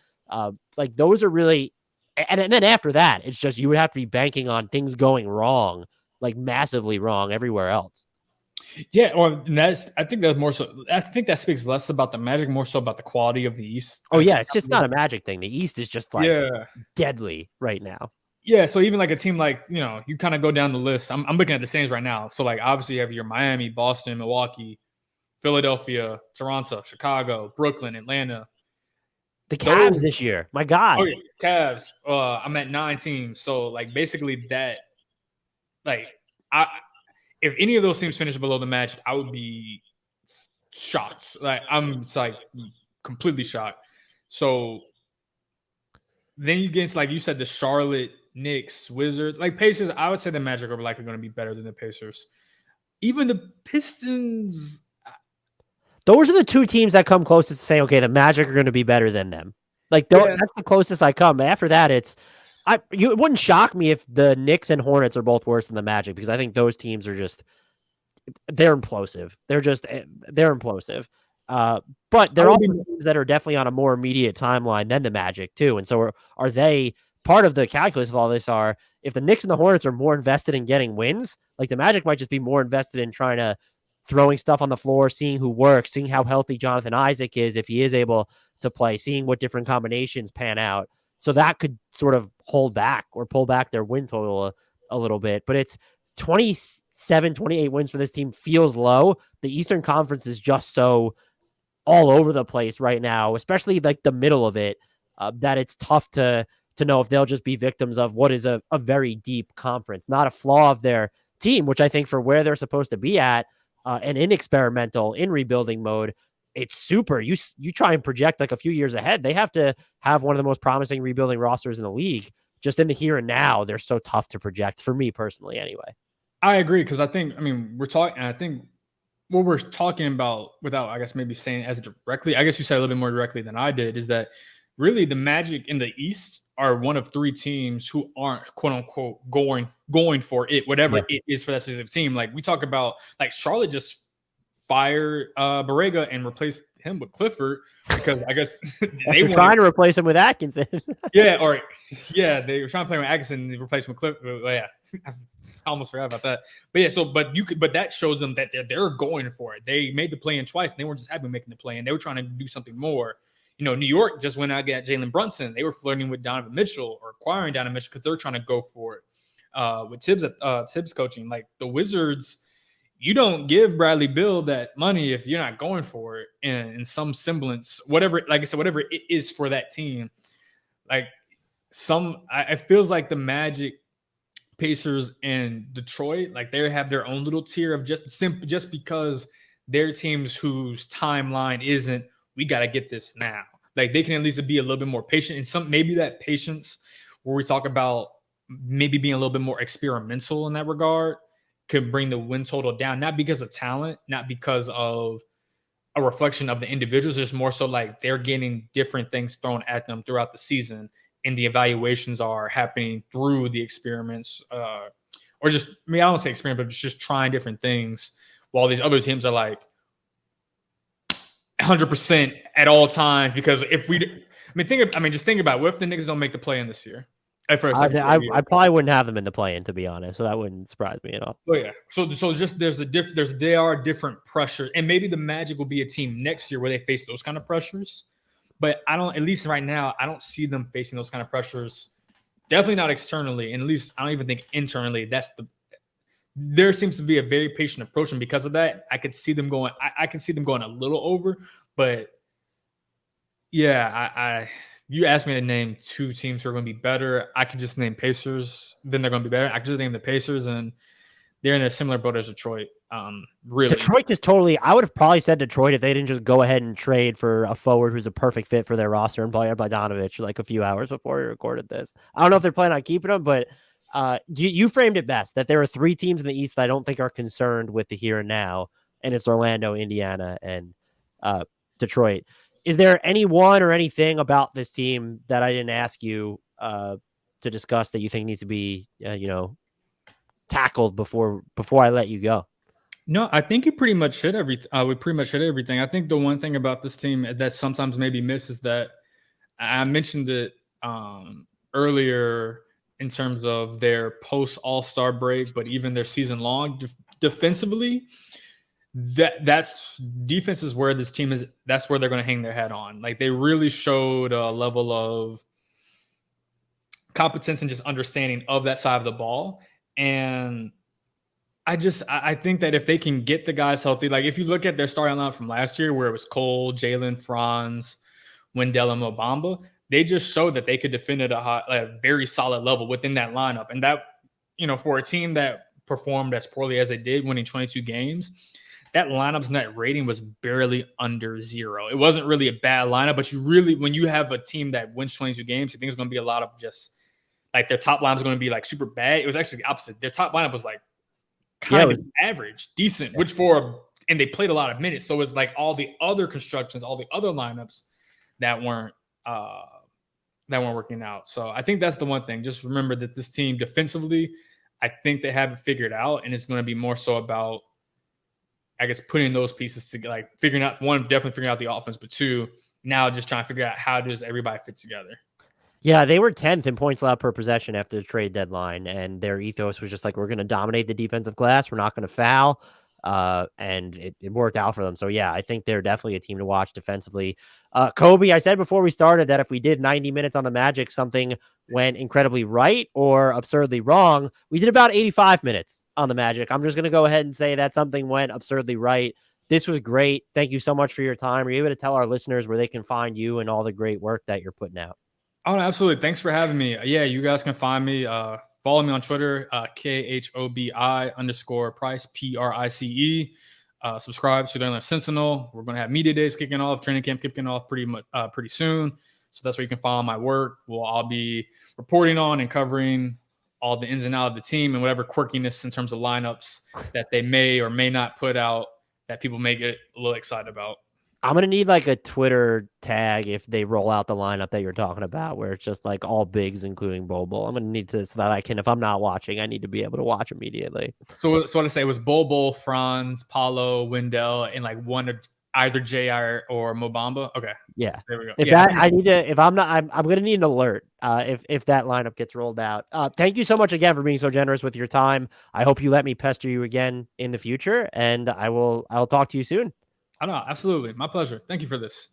like those are really, and then after that, it's just you would have to be banking on things going wrong, like massively wrong everywhere else. Yeah, I think that's more so. I think that speaks less about the Magic, more so about the quality of the East. Oh yeah, it's just not a Magic thing. The East is just like deadly right now. Yeah, so even like a team like, you kind of go down the list. I'm looking at the Saints right now. So like obviously you have your Miami, Boston, Milwaukee, Philadelphia, Toronto, Chicago, Brooklyn, Atlanta. The Cavs this year. My God. Oh yeah, Cavs. I'm at 9 teams. So like basically that, like if any of those teams finish below the Magic, I would be shocked. Like I'm completely shocked. So then you get into, like you said, the Charlotte Knicks, Wizards, like Pacers. I would say the Magic are likely going to be better than the Pacers. Even the Pistons. Those are the 2 teams that come closest to saying, okay, the Magic are going to be better than them. Like that's the closest I come. After that, it wouldn't shock me if the Knicks and Hornets are both worse than the Magic, because I think those teams are they're implosive. They're implosive. But there are also teams that are definitely on a more immediate timeline than the Magic too. And so are they part of the calculus of all this are if the Knicks and the Hornets are more invested in getting wins, like the Magic might just be more invested in trying to throwing stuff on the floor, seeing who works, seeing how healthy Jonathan Isaac is if he is able to play, seeing what different combinations pan out. So that could sort of hold back or pull back their win total a little bit. But it's 27, 28 wins for this team feels low. The Eastern Conference is just so all over the place right now, especially like the middle of it, that it's tough to know if they'll just be victims of what is a very deep conference, not a flaw of their team, which I think for where they're supposed to be at and in experimental, in rebuilding mode, it's super. You try and project like a few years ahead. They have to have one of the most promising rebuilding rosters in the league. Just in the here and now, they're so tough to project for me personally anyway. I agree because I think we're talking. I think what we're talking about, without I guess maybe saying as directly, I guess you said a little bit more directly than I did, is that really the Magic in the East are one of three teams who aren't quote unquote going for it, whatever it is for that specific team. Like we talk about, like Charlotte just fired Borrega and replaced him with Clifford because I guess they were trying to replace him with Atkinson. they were trying to play with Atkinson and replace him with Clifford. Well, yeah, I almost forgot about that. But yeah, but that shows them that they're going for it. They made the play-in twice, and they weren't just happy making the play-in. They were trying to do something more. New York just went out and got Jalen Brunson. They were flirting with Donovan Mitchell or acquiring Donovan Mitchell because they're trying to go for it. With Tibbs coaching, like the Wizards, you don't give Bradley Beal that money if you're not going for it in some semblance, whatever. Like I said, whatever it is for that team. Like it feels like the Magic, Pacers, and Detroit, like they have their own little tier of just because they're teams whose timeline isn't, we got to get this now. Like they can at least be a little bit more patient, and maybe that patience where we talk about maybe being a little bit more experimental in that regard could bring the win total down, not because of talent, not because of a reflection of the individuals, just more so like they're getting different things thrown at them throughout the season, and the evaluations are happening through the experiments, or just, I don't want to say experiment, but just trying different things, while these other teams are like 100% at all times. Because if just think about it. What if the Knicks don't make the play in this year? I probably wouldn't have them in the play-in, to be honest. So that wouldn't surprise me at all. Oh yeah. So just there are different pressures, and maybe the Magic will be a team next year where they face those kind of pressures. But at least right now, I don't see them facing those kind of pressures. Definitely not externally, and at least I don't even think internally. There seems to be a very patient approach, and because of that, I could see them going. I can see them going a little over, but yeah, you asked me to name two teams who are going to be better. I could just name Pacers, then they're going to be better. I could just name the Pacers, and they're in a similar boat as Detroit. Really, Detroit just totally. I would have probably said Detroit if they didn't just go ahead and trade for a forward who's a perfect fit for their roster and play Bogdanovich like a few hours before we recorded this. I don't know if they're planning on keeping him, but you framed it best that there are three teams in the East that I don't think are concerned with the here and now, and it's Orlando, Indiana, and Detroit. Is there anyone or anything about this team that I didn't ask you to discuss that you think needs to be, tackled before I let you go? No, I think you pretty much hit everything. We pretty much hit everything. I think the one thing about this team that sometimes maybe misses, that I mentioned it earlier in terms of their post All-Star break, but even their season long defensively. That's defense is where this team is. That's where they're going to hang their hat on. Like they really showed a level of competence and just understanding of that side of the ball. And I think that if they can get the guys healthy, like if you look at their starting lineup from last year, where it was Cole, Jalen, Franz, Wendell, and Mo Bamba, they just showed that they could defend at a very solid level within that lineup. And that, for a team that performed as poorly as they did, winning 22 games, that lineup's net rating was barely under 0. It wasn't really a bad lineup, but when you have a team that wins 22 games, you think it's going to be a lot of just like their top lineup is going to be like super bad. It was actually the opposite. Their top lineup was like kind of average, decent, and they played a lot of minutes. So it was like all the other constructions, all the other lineups that weren't working out. So I think that's the one thing. Just remember that this team defensively, I think they have it figured out, and it's going to be more so about, I guess, putting those pieces together, like definitely figuring out the offense, but two, now just trying to figure out how does everybody fit together. Yeah, they were 10th in points allowed per possession after the trade deadline, and their ethos was just like, we're going to dominate the defensive glass. We're not going to foul. And it worked out for them. So, yeah, I think they're definitely a team to watch defensively. Kobe, I said before we started that if we did 90 minutes on the Magic, something went incredibly right or absurdly wrong. We did about 85 minutes on the Magic. I'm just going to go ahead and say that something went absurdly right. This was great. Thank you so much for your time. Are you able to tell our listeners where they can find you and all the great work that you're putting out? Oh, absolutely. Thanks for having me. Yeah, you guys can find me. Follow me on Twitter, KHOBI_Price, PRICE. Subscribe to the Atlanta Sentinel. We're going to have media days kicking off, training camp kicking off pretty soon. So that's where you can follow my work. I'll be reporting on and covering all the ins and outs of the team and whatever quirkiness in terms of lineups that they may or may not put out that people may get a little excited about. I'm going to need like a Twitter tag if they roll out the lineup that you're talking about, where it's just like all bigs, including Bobo. I'm going to need to, so that I can, if I'm not watching, I need to be able to watch immediately. So what I say was Bobo, Franz, Paolo, Wendell, and like one of either JR or Mobamba. Okay. Yeah. There we go. If yeah. that, I need to, if I'm not, I'm going to need an alert if that lineup gets rolled out. Thank you so much again for being so generous with your time. I hope you let me pester you again in the future, and I'll talk to you soon. I know. Absolutely. My pleasure. Thank you for this.